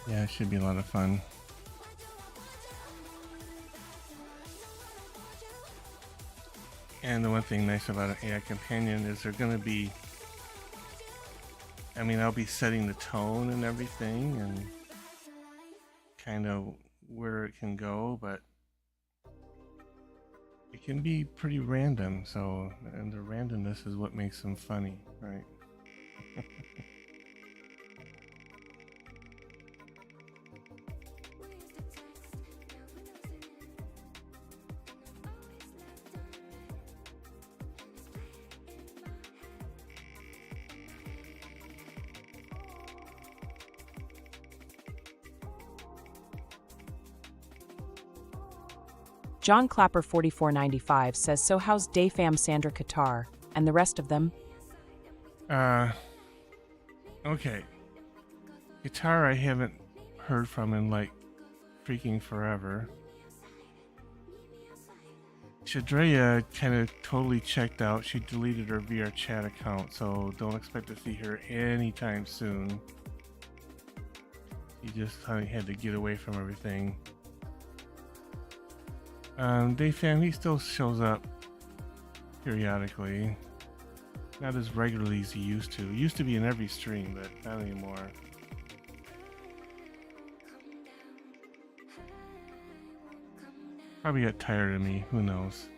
Yeah, it should be a lot of fun. And the one thing nice about an AI companion is they're going to be, I mean, I'll be setting the tone and everything and kind of where it can go, but it can be pretty random. So, and the randomness is what makes them funny, right? John Clapper 4495 says, so how's Dayfam Sandra Qatar and the rest of them? Okay. Guitar I haven't heard from in like freaking forever. Shadrea kind of totally checked out. She deleted her VR chat account, so don't expect to see her anytime soon. She just had to get away from everything. Dayfam, he still shows up periodically. Not as regularly as he used to. He used to be in every stream, but not anymore. Probably got tired of me, who knows.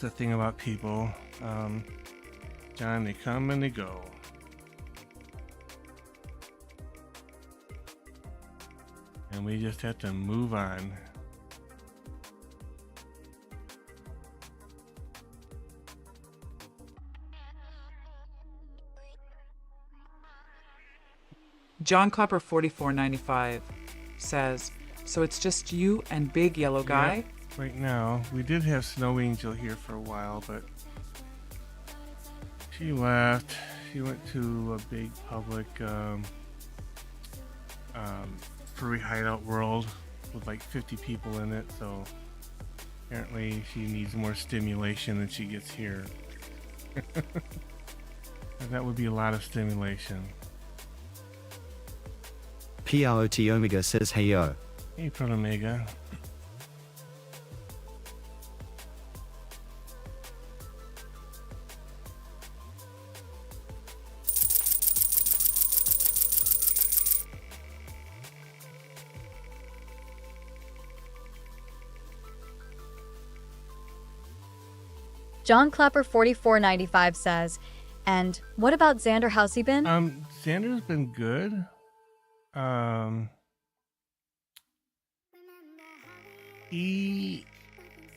the thing about people. John, they come and they go. And we just have to move on. John Clapper 4495 says, so it's just you and Big Yellow Guy? Yep, right now. We did have Snow Angel here for a while, but she left. She went to a big public furry hideout world with like 50 people in it, so apparently she needs more stimulation than she gets here. And that would be a lot of stimulation. PROT Omega says hey yo. Hey Protomega. John Clapper 4495 says, and what about Xander? How's he been? Xander's been good. He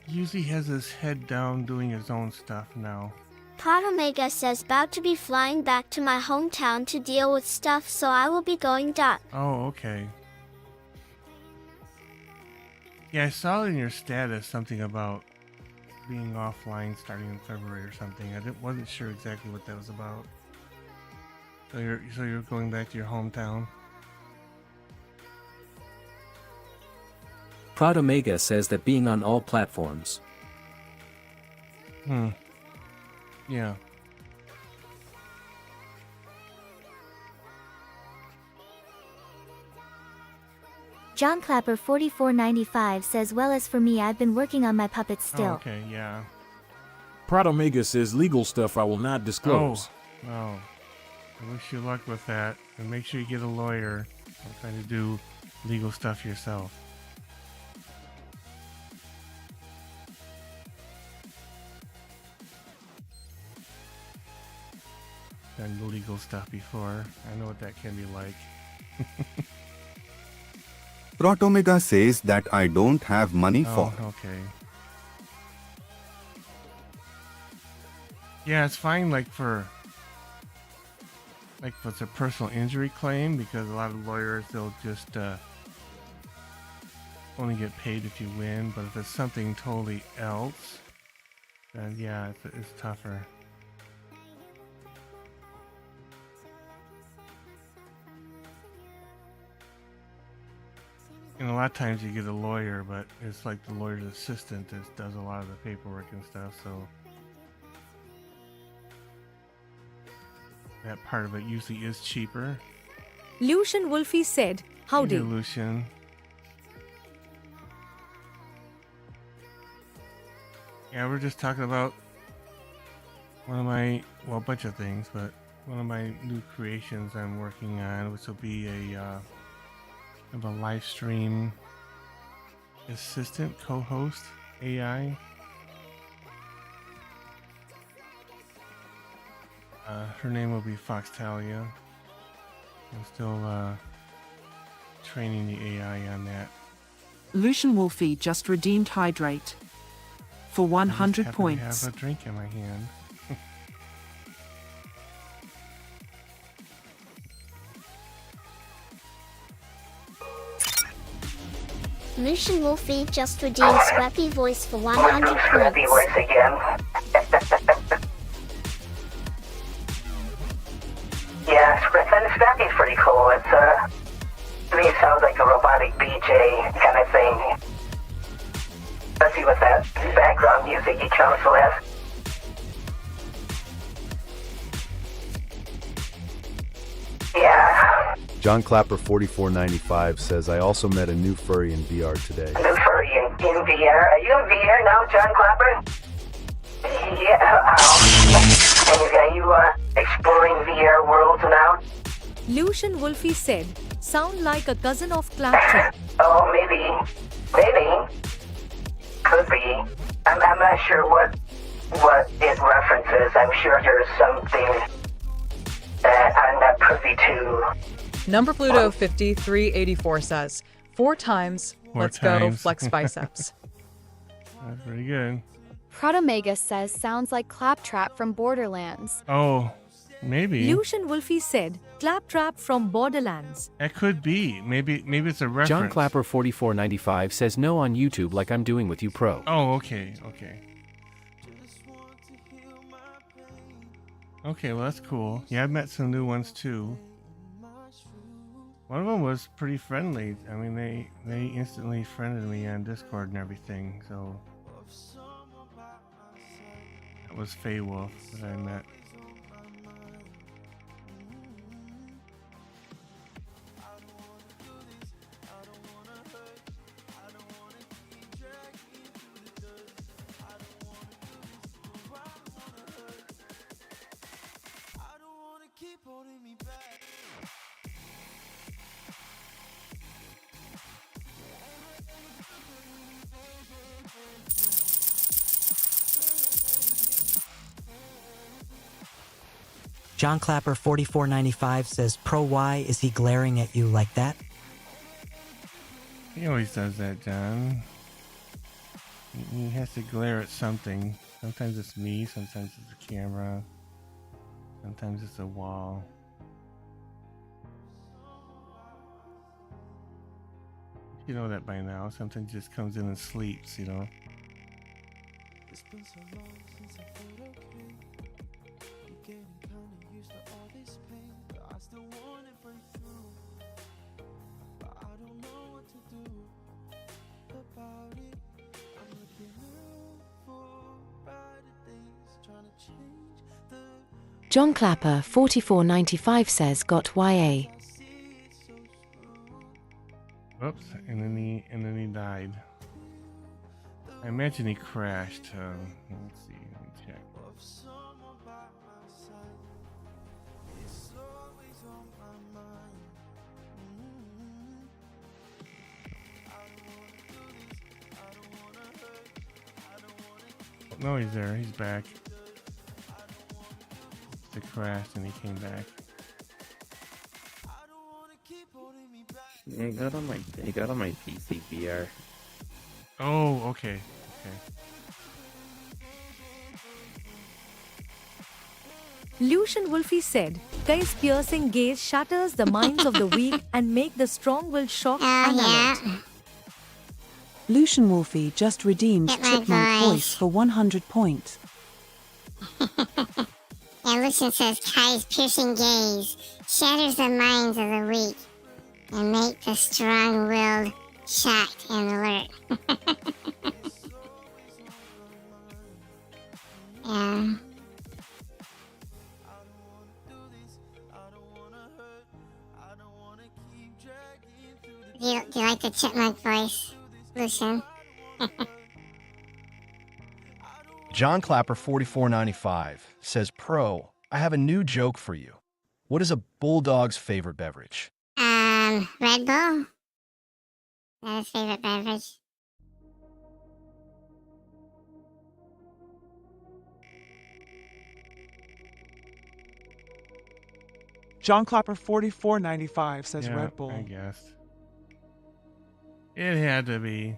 usually has his head down doing his own stuff now. Protomega says about to be flying back to my hometown to deal with stuff, so I will be going duck. Oh, okay. Yeah, I saw in your status something about being offline starting in February or something. I wasn't sure exactly what that was about. So you're going back to your hometown? Prod Omega says that being on all platforms. Yeah. John Clapper 4495 says, well, as for me, I've been working on my puppets still. Oh, okay, yeah. Prod Omega says legal stuff I will not disclose. Oh, no. I wish you luck with that. And make sure you get a lawyer. I'm trying to do legal stuff yourself. Done the legal stuff before. I know what that can be like. Protomega says that I don't have money for. Okay. Yeah, it's fine like if it's a personal injury claim, because a lot of lawyers, they'll just only get paid if you win, but if it's something totally else, then yeah, it's tougher. And a lot of times you get a lawyer, but it's like the lawyer's assistant that does a lot of the paperwork and stuff, so that part of it usually is cheaper. Lucian Wolfie said, howdy. Hey, Lucian. Yeah, we're just talking about one of my, well, a bunch of things, but one of my new creations I'm working on, which will be a live stream assistant, co-host, AI. Her name will be Foxtalia. I'm still training the AI on that. Lucian Wolfie just redeemed Hydrate for 100 points. I have a drink in my hand. Lucian Wolfie just redeemed Scrappy Voice for 100 points. Scrappy Voice again. Yeah, Scrappy's pretty cool. It's to me it sounds like a robotic BJ kind of thing. Especially with that background music he comes with. Yeah. John Clapper 4495 says, I also met a new furry in VR today. A new furry in VR? Are you in VR now, John Clapper? Yeah. Are you exploring VR worlds now? Lucian Wolfie said, sound like a cousin of Claptrap. Oh, maybe. Could be. I'm not sure what what it references. I'm sure there's something that I'm not privy to. Number Pluto 5384 says, 4 times, let's go times. flex biceps. That's pretty good. Protomega says sounds like Claptrap from Borderlands. Oh, maybe. Lucian Wolfie said, Claptrap from Borderlands. It could be. Maybe it's a reference. John Clapper 4495 says no on YouTube like I'm doing with you pro. Oh, okay. Okay, well that's cool. Yeah, I've met some new ones too. One of them was pretty friendly. I mean, they instantly friended me on Discord and everything. So that was Fey Wolf that I met. John Clapper 4495 says, Pro Y, is he glaring at you like that? He always does that, John. He has to glare at something. Sometimes it's me, sometimes it's the camera, sometimes it's a wall. You know that by now. Something just comes in and sleeps, you know. It's been so long since I felt okay. I'm getting kinda used to all this pain, but I still wanna break through. But I don't know what to do about it. I'm looking out for brighter days, trying to change the John Clapper 4495 says got YA. Oops, and then he died. I imagine he crashed. Let's see, let me check. No, he's there. He's back. He crashed and he came back. I got on my PC VR. Oh, okay. Lucian Wolfie said, Guy's piercing gaze shatters the minds of the weak and make the strong-willed shocked and alert. Lucian Wolfie just redeemed Chipmunk Voice for 100 points. And Lucian says Kai's piercing gaze shatters the minds of the weak and make the strong-willed shocked and alert. Yeah. Do you like the chipmunk voice, Lucian? John Clapper 4495 says, Pro, I have a new joke for you. What is a bulldog's favorite beverage? Red Bull? That's his favorite beverage. John Clapper 4495 says Yeah, Red Bull. I guessed. It had to be.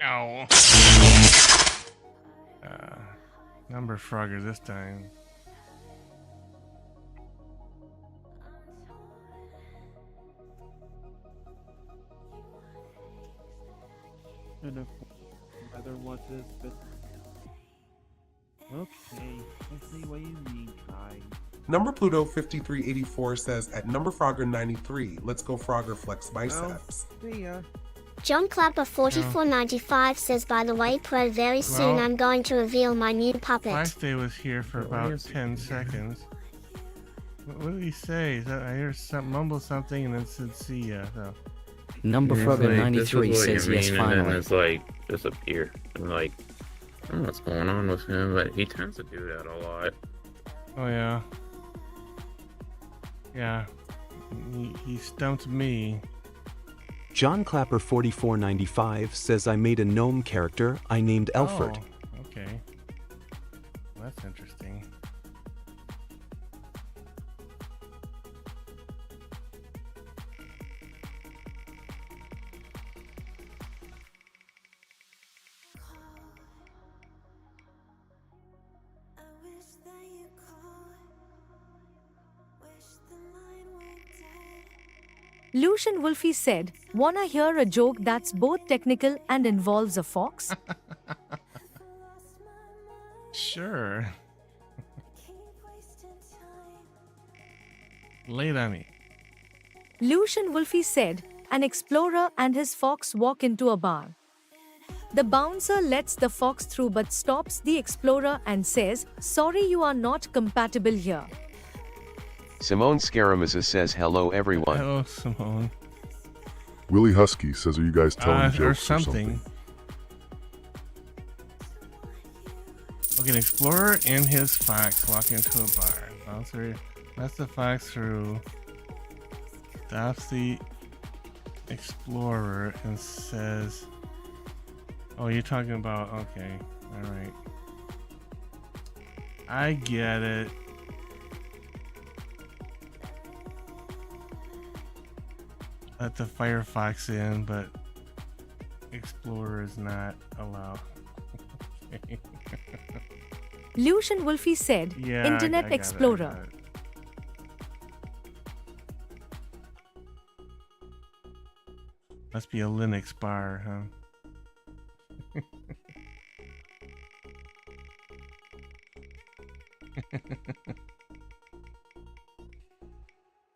Ow. Number Frogger this time. And if weather was this, but okay, I see what you mean, Kai. Number Pluto 5384 says at number Frogger 93, let's go Frogger flex biceps. See ya. John Clapper 4495 says, by the way, Pro, very soon Well, I'm going to reveal my new puppet. Last day was here for about 10 seconds. What did he say? I heard mumble something and then said see ya. So. Number It's Frogger like, 93 this is what says you yes, mean, and then finally. it's like disappear. And like, I don't know what's going on with him, but he tends to do that a lot. Oh yeah. Yeah. He stumped me. John Clapper 4495 says I made a gnome character I named Elford. Oh, okay. Well, that's interesting. Lucian Wolfie said, "Wanna hear a joke that's both technical and involves a fox?" Sure. Lay it on me. Lucian Wolfie said, "An explorer and his fox walk into a bar. The bouncer lets the fox through but stops the explorer and says, 'Sorry, you are not compatible here.'" Simone Scaramouza says hello everyone. Hello, Simone. Willie Husky says, are you guys telling jokes or or something. something? Okay, an explorer and his fox walk into a bar. Bouncer lets the fox through, stops the explorer and says, "Oh, you're talking about, okay, alright. I get it." Let the Firefox in, but Explorer is not allowed. Okay. Lucian Wolfie said, Yeah, "Internet I got it, I Explorer." got it. Must be a Linux bar, huh?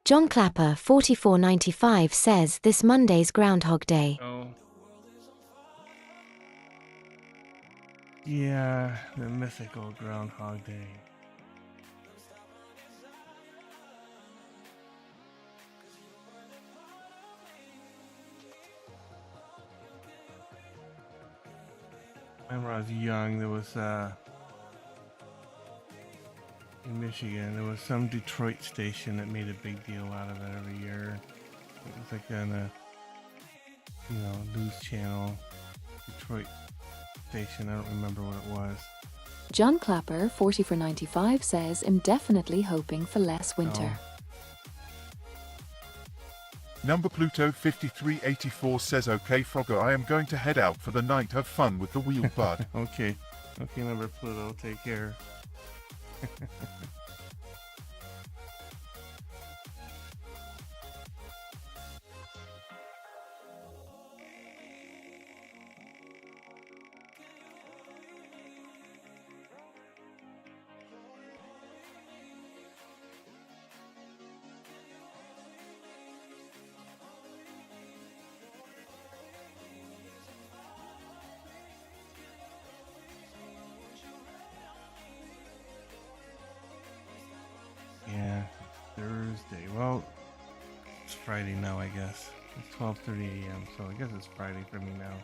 John Clapper 4495 says this Monday's Groundhog Day. Oh. Yeah, the mythical Groundhog Day. I remember I was young, there was in Michigan, there was some Detroit station that made a big deal out of it every year. It was like on a, news channel, Detroit station. I don't remember what it was. John Clapper 4495 says, "I'm definitely hoping for less winter." Number Pluto 5384 says, okay, Frogger, I am going to head out for the night. Have fun with the wheel bud. Okay, number Pluto, take care. Yeah, Thursday. Well, it's Friday now, I guess. It's 12:30 a.m., so I guess it's Friday for me now.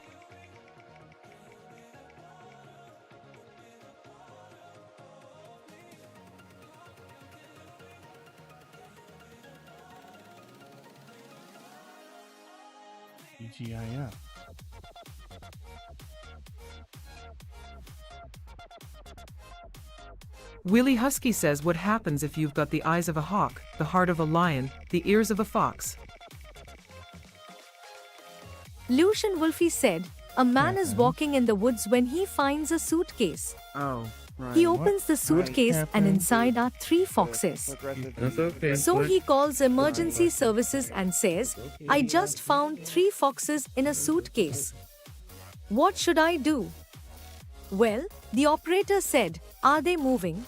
TGIF. Willie Husky says, "What happens if you've got the eyes of a hawk, the heart of a lion, the ears of a fox?" Lucian Wolfie said, "A man is walking in the woods when he finds a suitcase. Oh, right. He opens the suitcase and inside are 3 foxes. That's okay. So he calls emergency services and says, 'I just found 3 foxes in a suitcase. What should I do?' Well, the operator said, 'Are they moving?'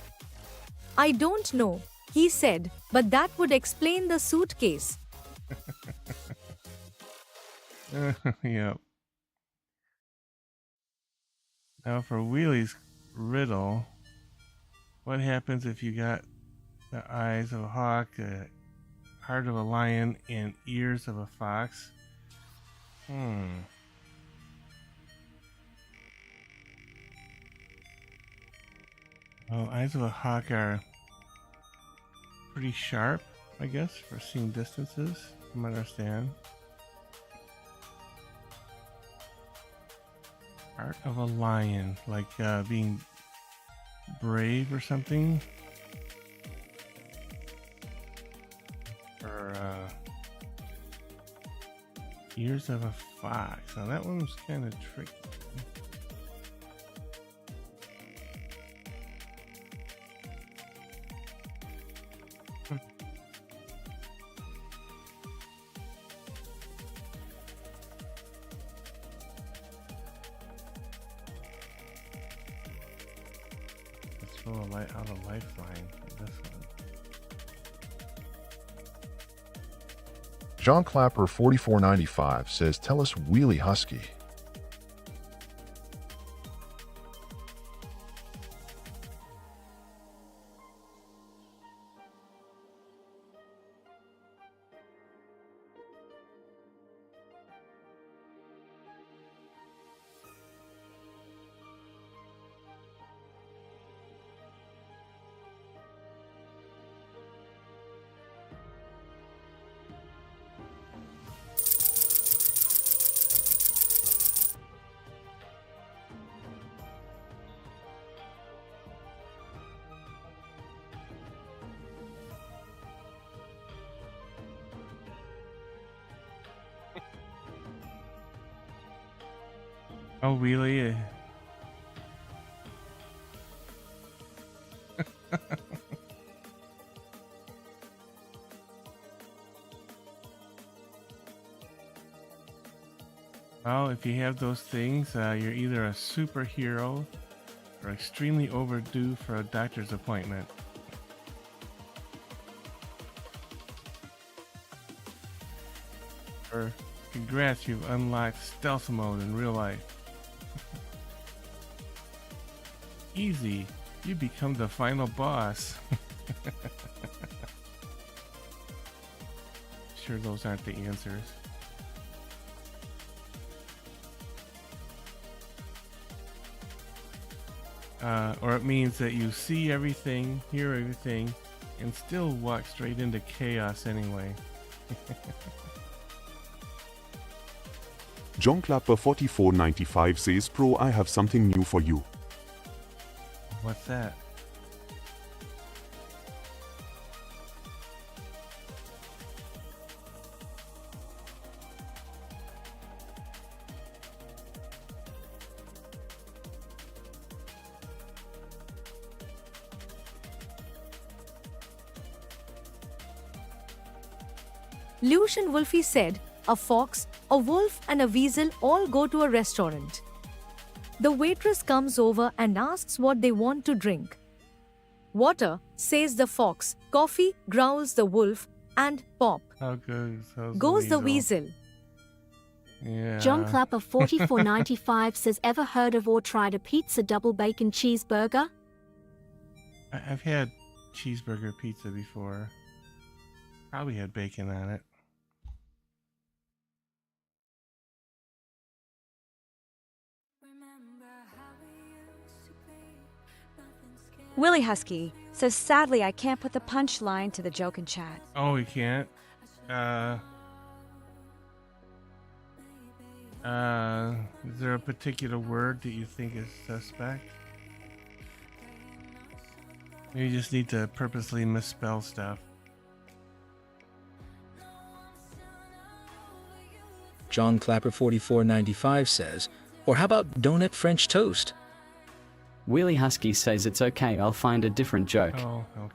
'I don't know,' he said, 'but that would explain the suitcase.'" Yep. Now for Wheelie's riddle, what happens if you got the eyes of a hawk, the heart of a lion, and ears of a fox? Well, eyes of a hawk are pretty sharp, I guess, for seeing distances. I understand. Heart of a lion, like being brave or something. Or ears of a fox. Now that one's kind of tricky. Out a lifeline for this one. John Clapper 4495 says, tell us Wheelie Husky. Oh, really? Well, if you have those things, you're either a superhero or extremely overdue for a doctor's appointment. Or congrats, you've unlocked stealth mode in real life. Easy, you become the final boss. Sure, those aren't the answers. Or it means that you see everything, hear everything, and still walk straight into chaos anyway. John Clapper 4495 says, Pro, I have something new for you. What's that? Lucian Wolfie said, a fox, a wolf and a weasel all go to a restaurant. The waitress comes over and asks what they want to drink. Water, says the fox. Coffee, growls the wolf. And pop, How goes goes the weasel. Yeah. John Clapper 4495 says, ever heard of or tried a pizza double bacon cheeseburger? I've had cheeseburger pizza before. Probably had bacon on it. Willie Husky says, sadly, I can't put the punchline to the joke in chat. Oh, we can't? Is there a particular word that you think is suspect? Maybe you just need to purposely misspell stuff. John Clapper 4495 says, or how about donut French toast? Wheelie Husky says it's okay, I'll find a different joke. Oh, okay.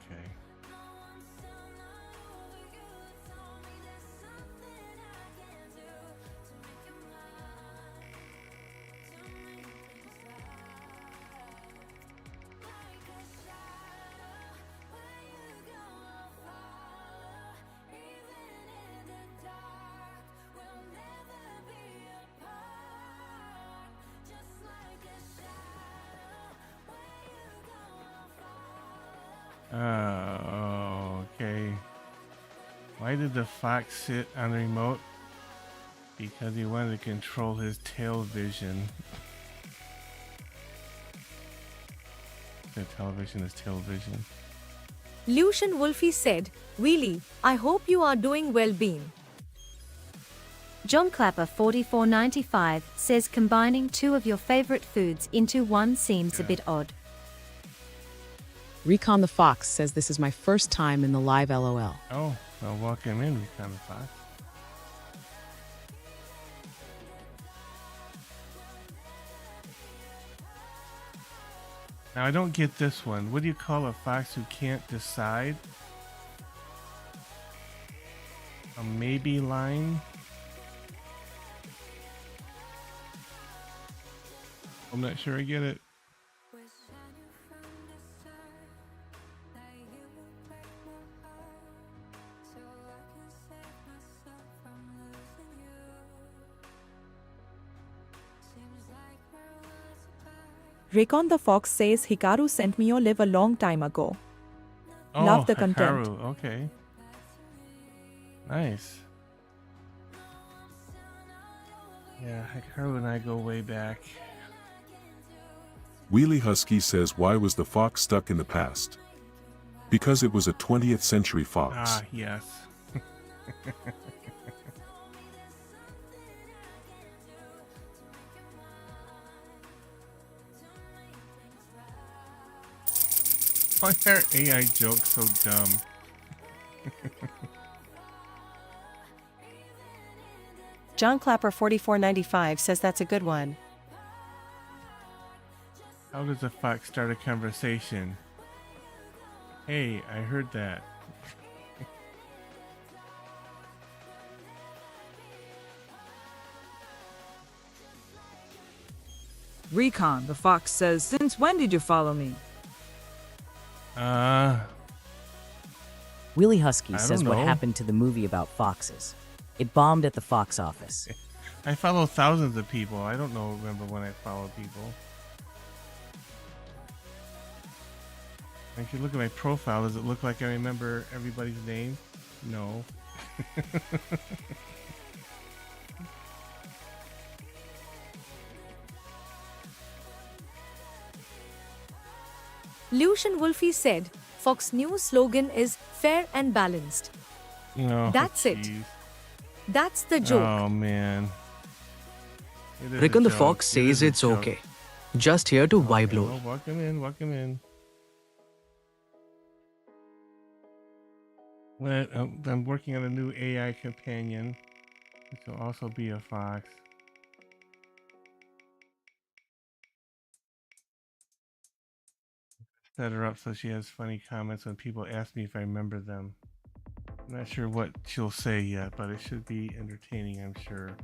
Oh, okay. Why did the fox sit on the remote? Because he wanted to control his tail vision. The television is television. Lucian Wolfie said, Wheelie, I hope you are doing well, Bean. John Clapper 4495 says combining two of your favorite foods into one seems a bit odd. Recon the Fox says this is my first time in the live LOL. Oh, well, welcome in, Recon the Fox. Now, I don't get this one. What do you call a fox who can't decide? A maybe line? I'm not sure I get it. Recon the Fox says Hikaru sent me your live a long time ago. Oh, Love the content. Hikaru, okay. Nice. Yeah, Hikaru and I go way back. Wheelie Husky says, why was the fox stuck in the past? Because it was a 20th century fox. Ah, yes. Why are AI jokes so dumb? John Clapper 4495 says that's a good one. How does a fox start a conversation? Hey, I heard that. Recon the Fox says, since when did you follow me? Willie Husky I says don't what know. happened to the movie about foxes. It bombed at the Fox office. I follow thousands of people. I don't know. Remember when I follow people? If you look at my profile, does it look like I remember everybody's name? No. Lucian Wolfie said, Fox News slogan is fair and balanced. No. That's it. Jeez. That's the joke. Oh man. It is a Recon the joke. Fox It is says a it's joke. okay. Just here to vibe Well, load. welcome in, welcome in. Well, I'm working on a new AI companion, which will also be a fox. Set her up so she has funny comments when people ask me if I remember them. I'm not sure what she'll say yet, but it should be entertaining, I'm sure.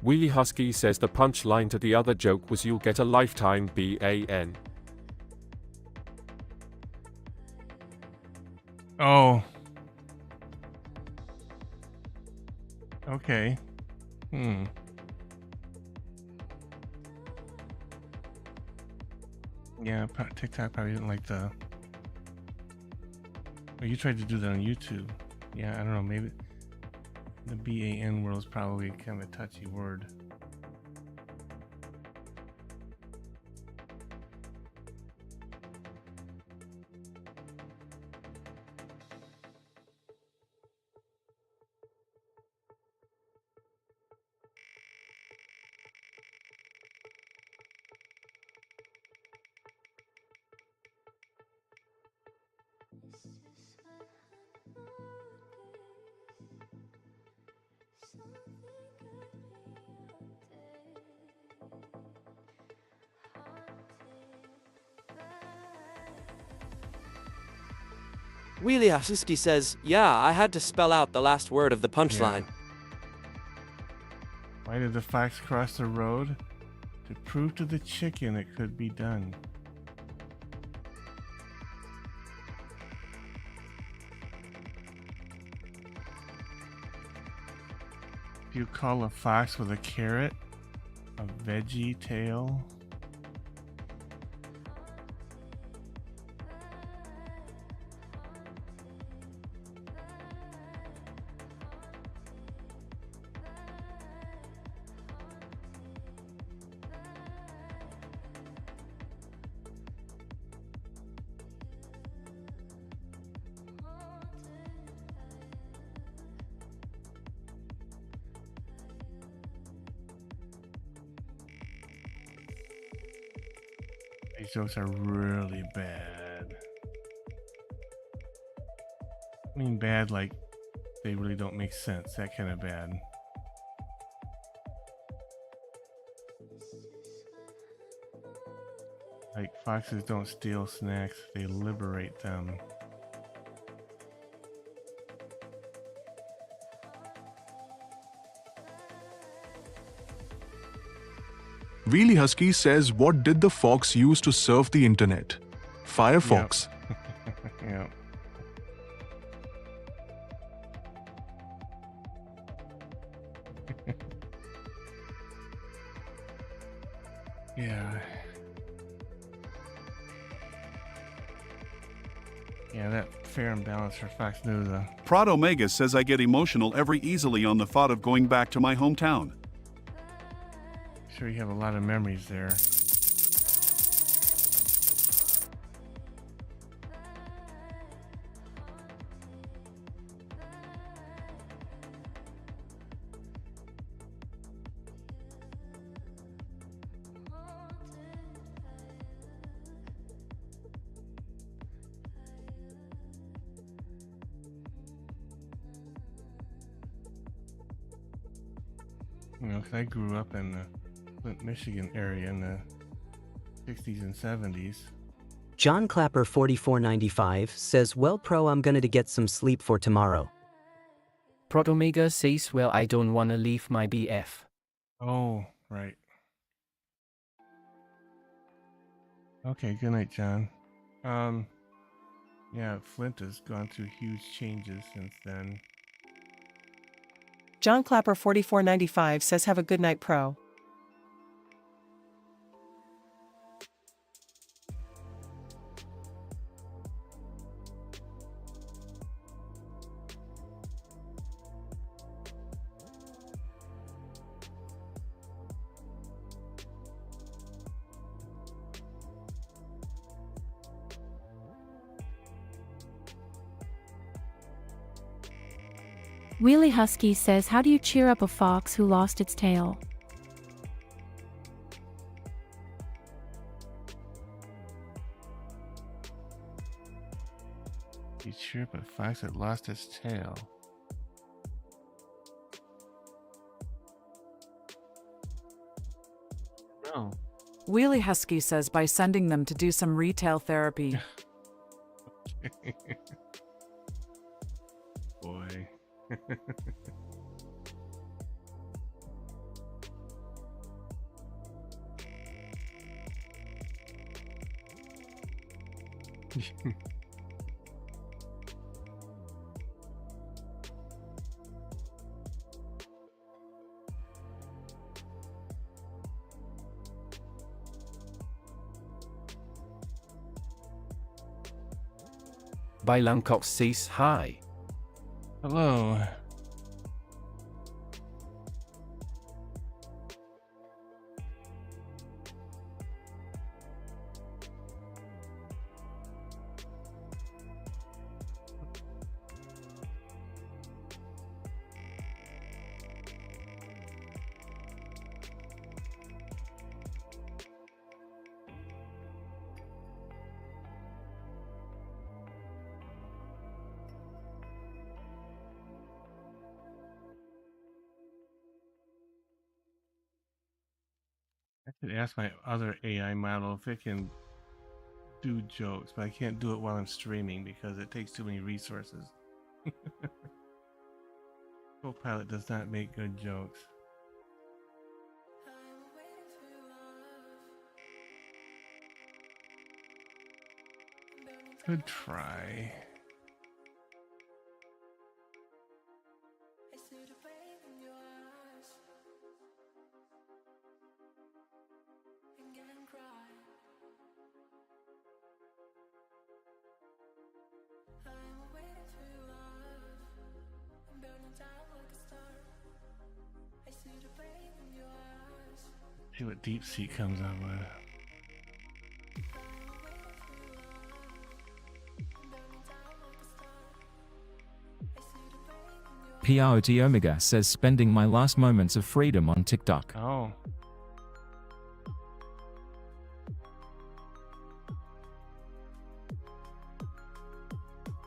Wheelie Husky says the punchline to the other joke was you'll get a lifetime ban. Oh. Okay. Yeah, TikTok probably didn't like the... Oh, you tried to do that on YouTube. Yeah, I don't know, maybe... The BAN word is probably kind of a touchy word. Wheelie Husky says, yeah, I had to spell out the last word of the punchline. Why did the fox cross the road? To prove to the chicken it could be done. If you call a fox with a carrot a veggie tail. These jokes are really bad. I mean bad like they really don't make sense, that kind of bad. Like foxes don't steal snacks, they liberate them. Wheelie Husky says, what did the fox use to surf the internet? Firefox. Yeah. Yeah. Yeah, that fair and balanced for Fox News. Prod Omega says I get emotional every easily on the thought of going back to my hometown. Sure, you have a lot of memories there. You know, 'cause I grew up in the Flint, Michigan area in the 60s and 70s. John Clapper 4495 says, well pro, I'm gonna get some sleep for tomorrow. Prod Omega says, well, I don't wanna leave my BF. Oh, right. Okay, good night, John. Yeah, Flint has gone through huge changes since then. John Clapper 4495 says have a good night, pro. Wheelie Husky says, how do you cheer up a fox who lost its tail? You cheer up a fox that lost its tail. No. Wheelie Husky says by sending them to do some retail therapy. Boy. By Langcock says, hi. Hello. I could ask my other AI model if it can do jokes, but I can't do it while I'm streaming because it takes too many resources. Copilot does not make good jokes. could try. See what Deep Sea comes up with. PROT Omega says spending my last moments of freedom on TikTok. Oh.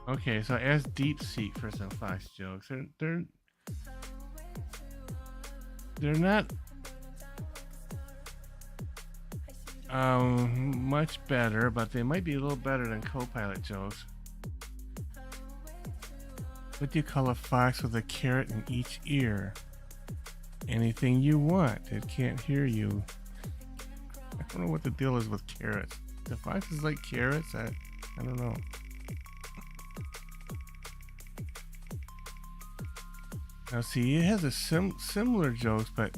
Okay, so as Deep Seek for some Fox jokes, they're not much better, but they might be a little better than Copilot jokes. What do you call a fox with a carrot in each ear? Anything you want. It can't hear you. I don't know what the deal is with carrots. The foxes like carrots? I don't know. Now see, it has a similar jokes, but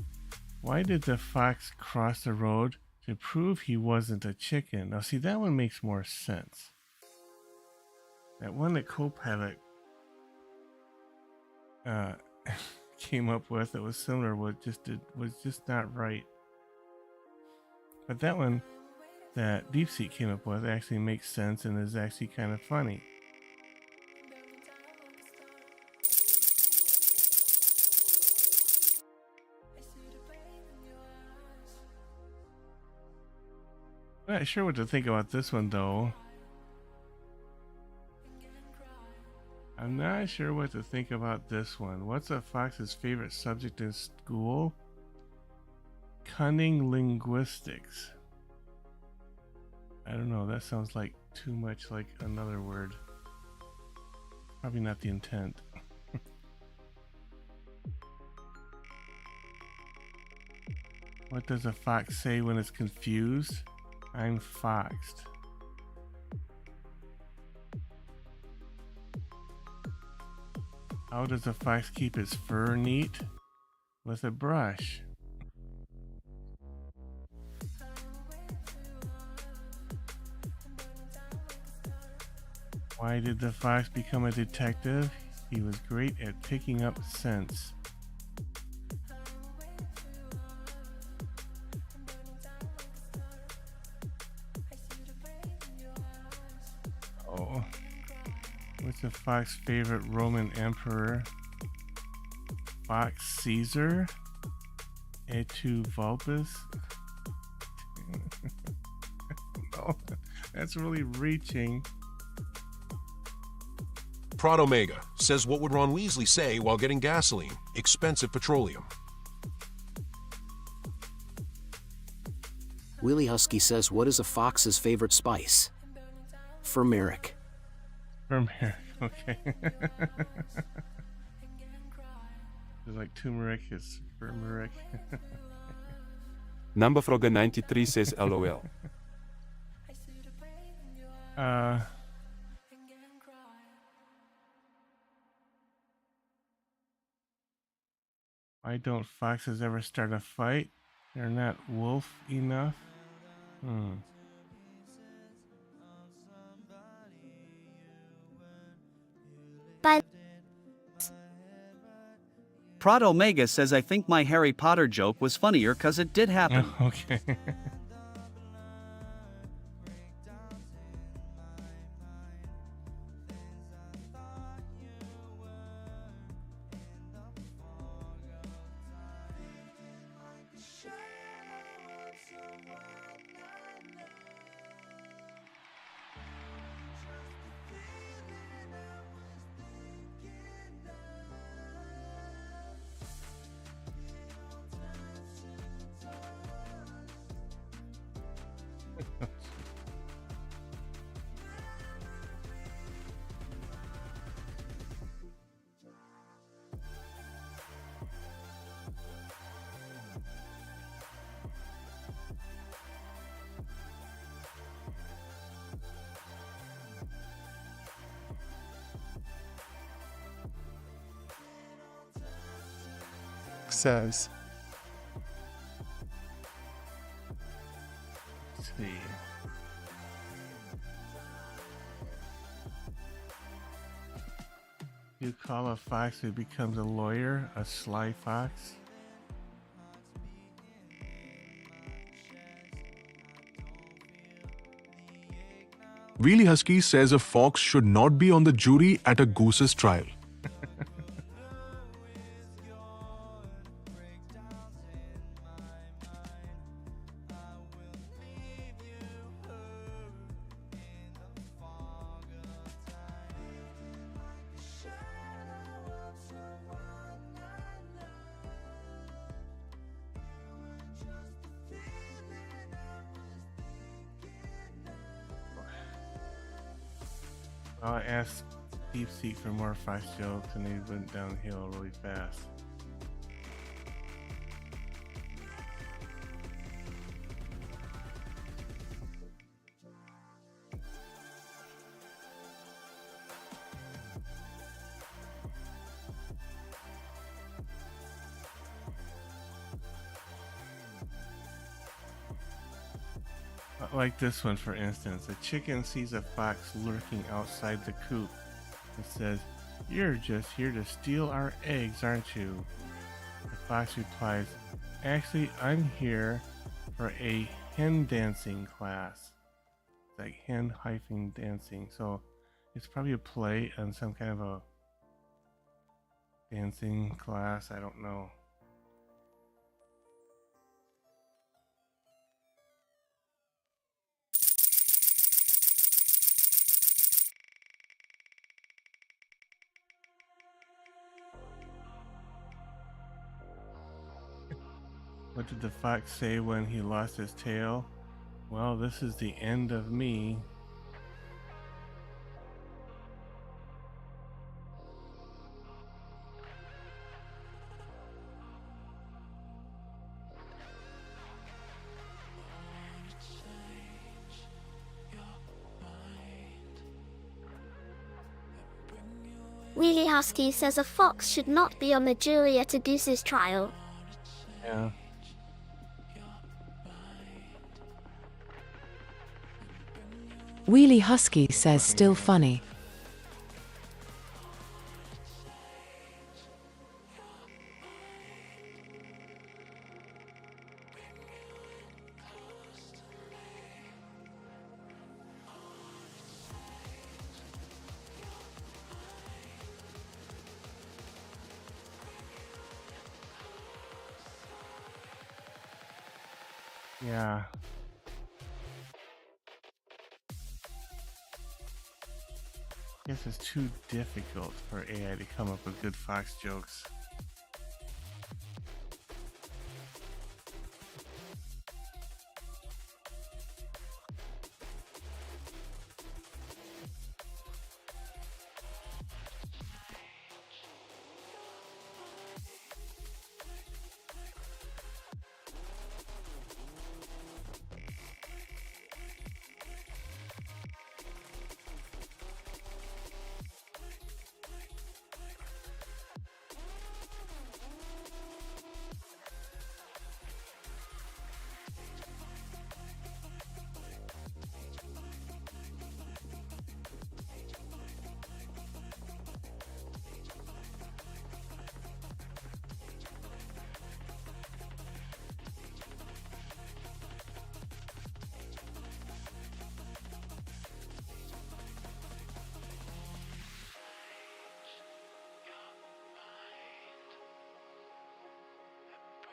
why did the fox cross the road to prove he wasn't a chicken? Now see, that one makes more sense. That one that Copilot came up with that was similar was just not right. But that one that DeepSeek came up with actually makes sense and is actually kind of funny. I'm not sure what to think about this one though. I'm not sure what to think about this one. What's a fox's favorite subject in school? Cunning linguistics. I don't know, that sounds like too much like another word. Probably not the intent. What does a fox say when it's confused? I'm foxed. How does a fox keep its fur neat? With a brush. Why did the fox become a detective? He was great at picking up scents. Oh. What's a fox's favorite Roman emperor? Fox Caesar? Et tu, Vulpes? No, that's really reaching. Prod Omega says, what would Ron Weasley say while getting gasoline? Expensive petroleum. Willie Husky says, what is a fox's favorite spice? Turmeric. Turmeric, okay. It's like turmeric, it's turmeric. Number Frogger 93 says LOL. Why don't foxes ever start a fight? They're not wolf enough? Prod Omega says, I think my Harry Potter joke was funnier because it did happen. Oh, okay. fox says. Let's see. You call a fox who becomes a lawyer a sly fox? Wheelie Husky says a fox should not be on the jury at a goose's trial. I asked DeepSeek for more fox jokes and they went downhill really fast. Like this one, for instance. A chicken sees a fox lurking outside the coop and says, "You're just here to steal our eggs, aren't you?" The fox replies, "Actually, I'm here for a hen dancing class." It's like hen dancing. So it's probably a play on some kind of a dancing class. I don't know. What did the fox say when he lost his tail? Well, this is the end of me. Wheelie Husky says a fox should not be on the jury at a goose's trial. Yeah. Wheelie Husky says still funny. Yeah. I guess it's too difficult for AI to come up with good fox jokes.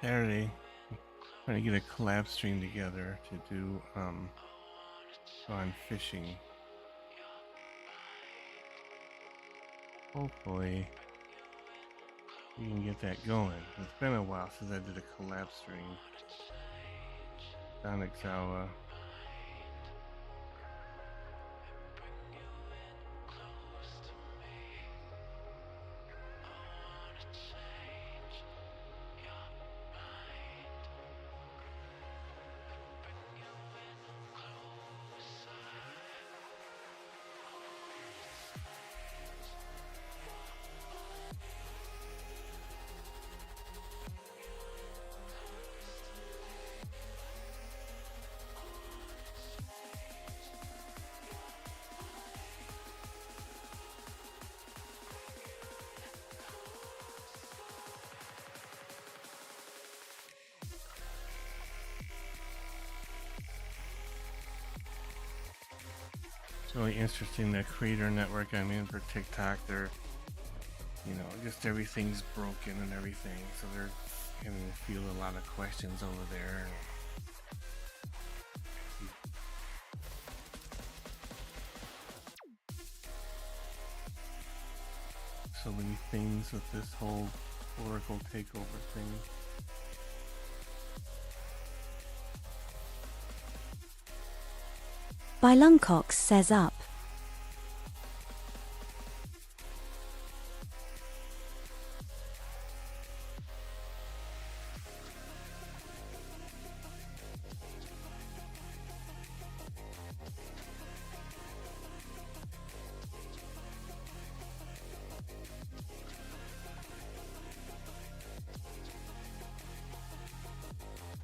Saturday, trying to get a collab stream together to do go on fishing. Hopefully we can get that going. It's been a while since I did a collab stream. Don Exala. It's really interesting, the creator network I'm in for TikTok. They're, you know, just everything's broken and everything. So they're going to feel a lot of questions over there. So many things with this whole Oracle takeover thing. By Lungcox says up.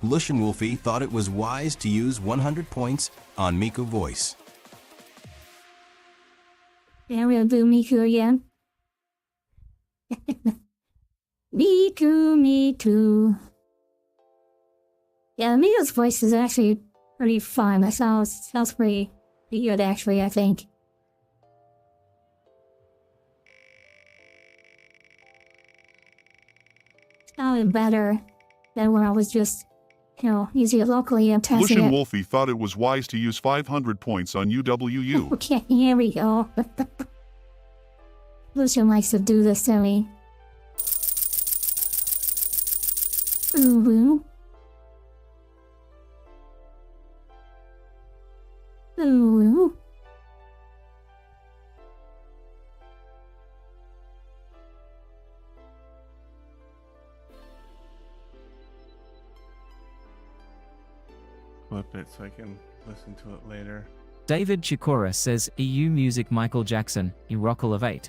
Lushan Wolfie thought it was wise to use 100 points on Miku Voice. Yeah, we'll do Miku again. Miku. Yeah, Miku's voice is actually pretty fun. That sounds pretty good, actually, I think. Sounded better than when I was just, you know, using it locally and testing Lushan it. Wolfie thought it was wise to use 500 points on UWU. Okay, here we go. Lucian likes to do this to me. Ooh. Ooh. Clip it so I can listen to it later. David Chikora says EU Music Michael Jackson, Oracle of 8.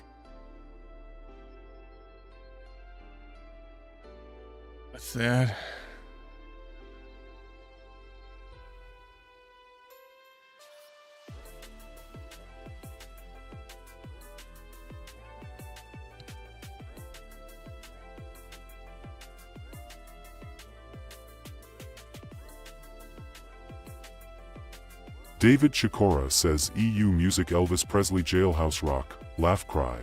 What's that? David Chikora says EU Music Elvis Presley Jailhouse Rock, Laugh Cry.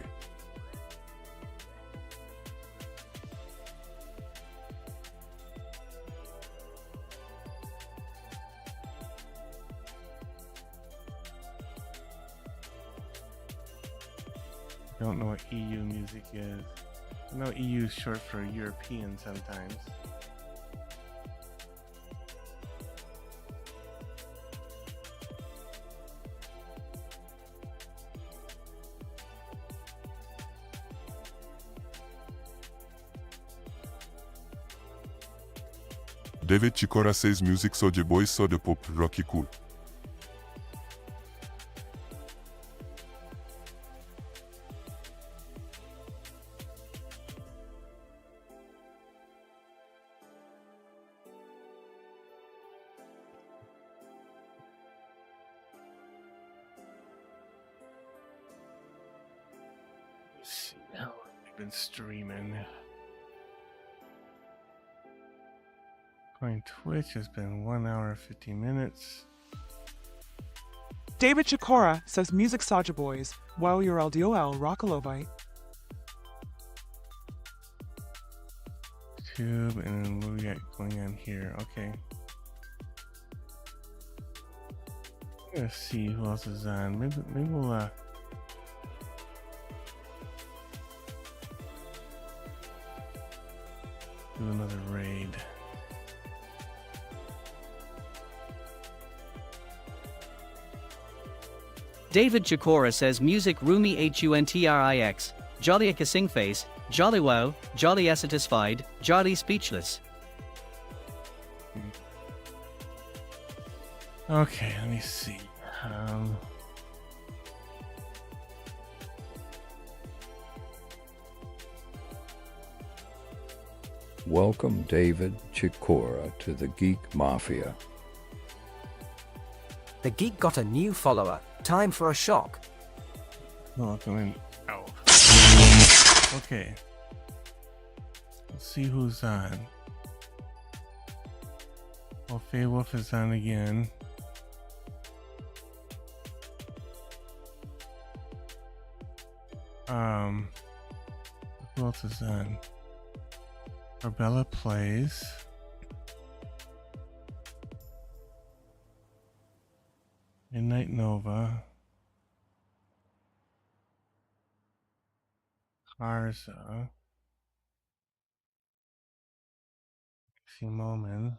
I don't know what EU music is. I know EU is short for European sometimes. David Chikora says music Soulja Boy Soda Pop Rocky Cool. Let's see how I've been streaming. My Twitch has been 1 hour 50 minutes. David Chikora says music Soulja Boys, while your LDOL Rockalovite. YouTube, and then what we got going on here? Okay. Let's see who else is on. Maybe we'll do another raid. David Chikora says music Rumi Huntrix, Jolly Kissing Face, Jolly Wow, Jolly Satisfied, Jolly Speechless. Okay, let me see. Welcome David Chikora to the Geek Mafia. The Geek got a new follower. Time for a shock. Welcome in. Ow. Okay. Let's see who's on. Well, Faye Wolf is on again. Who else is on? Arbella plays. Midnight Nova. Karza. Moman.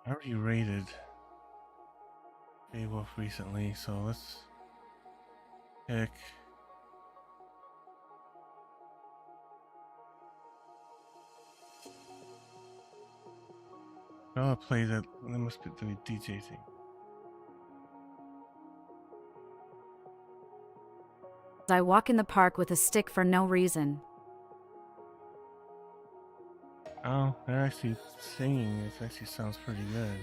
I already rated Beowulf recently, so let's pick I'll play that. That must be the DJ thing. I walk in the park with a stick for no reason. Oh, they're actually singing. It actually sounds pretty good.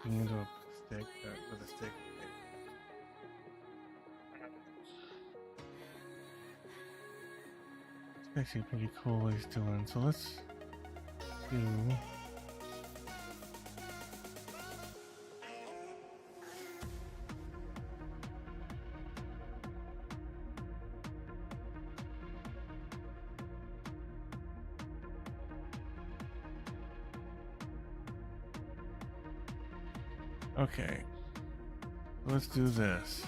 Into a stick with a stick. It's actually pretty cool what he's doing. So let's do. Okay, let's do this.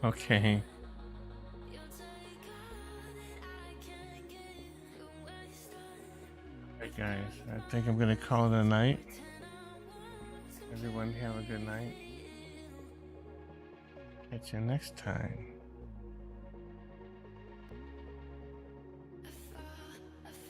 Okay. Alright guys, I think I'm gonna call it a night. Everyone have a good night. Catch you next time.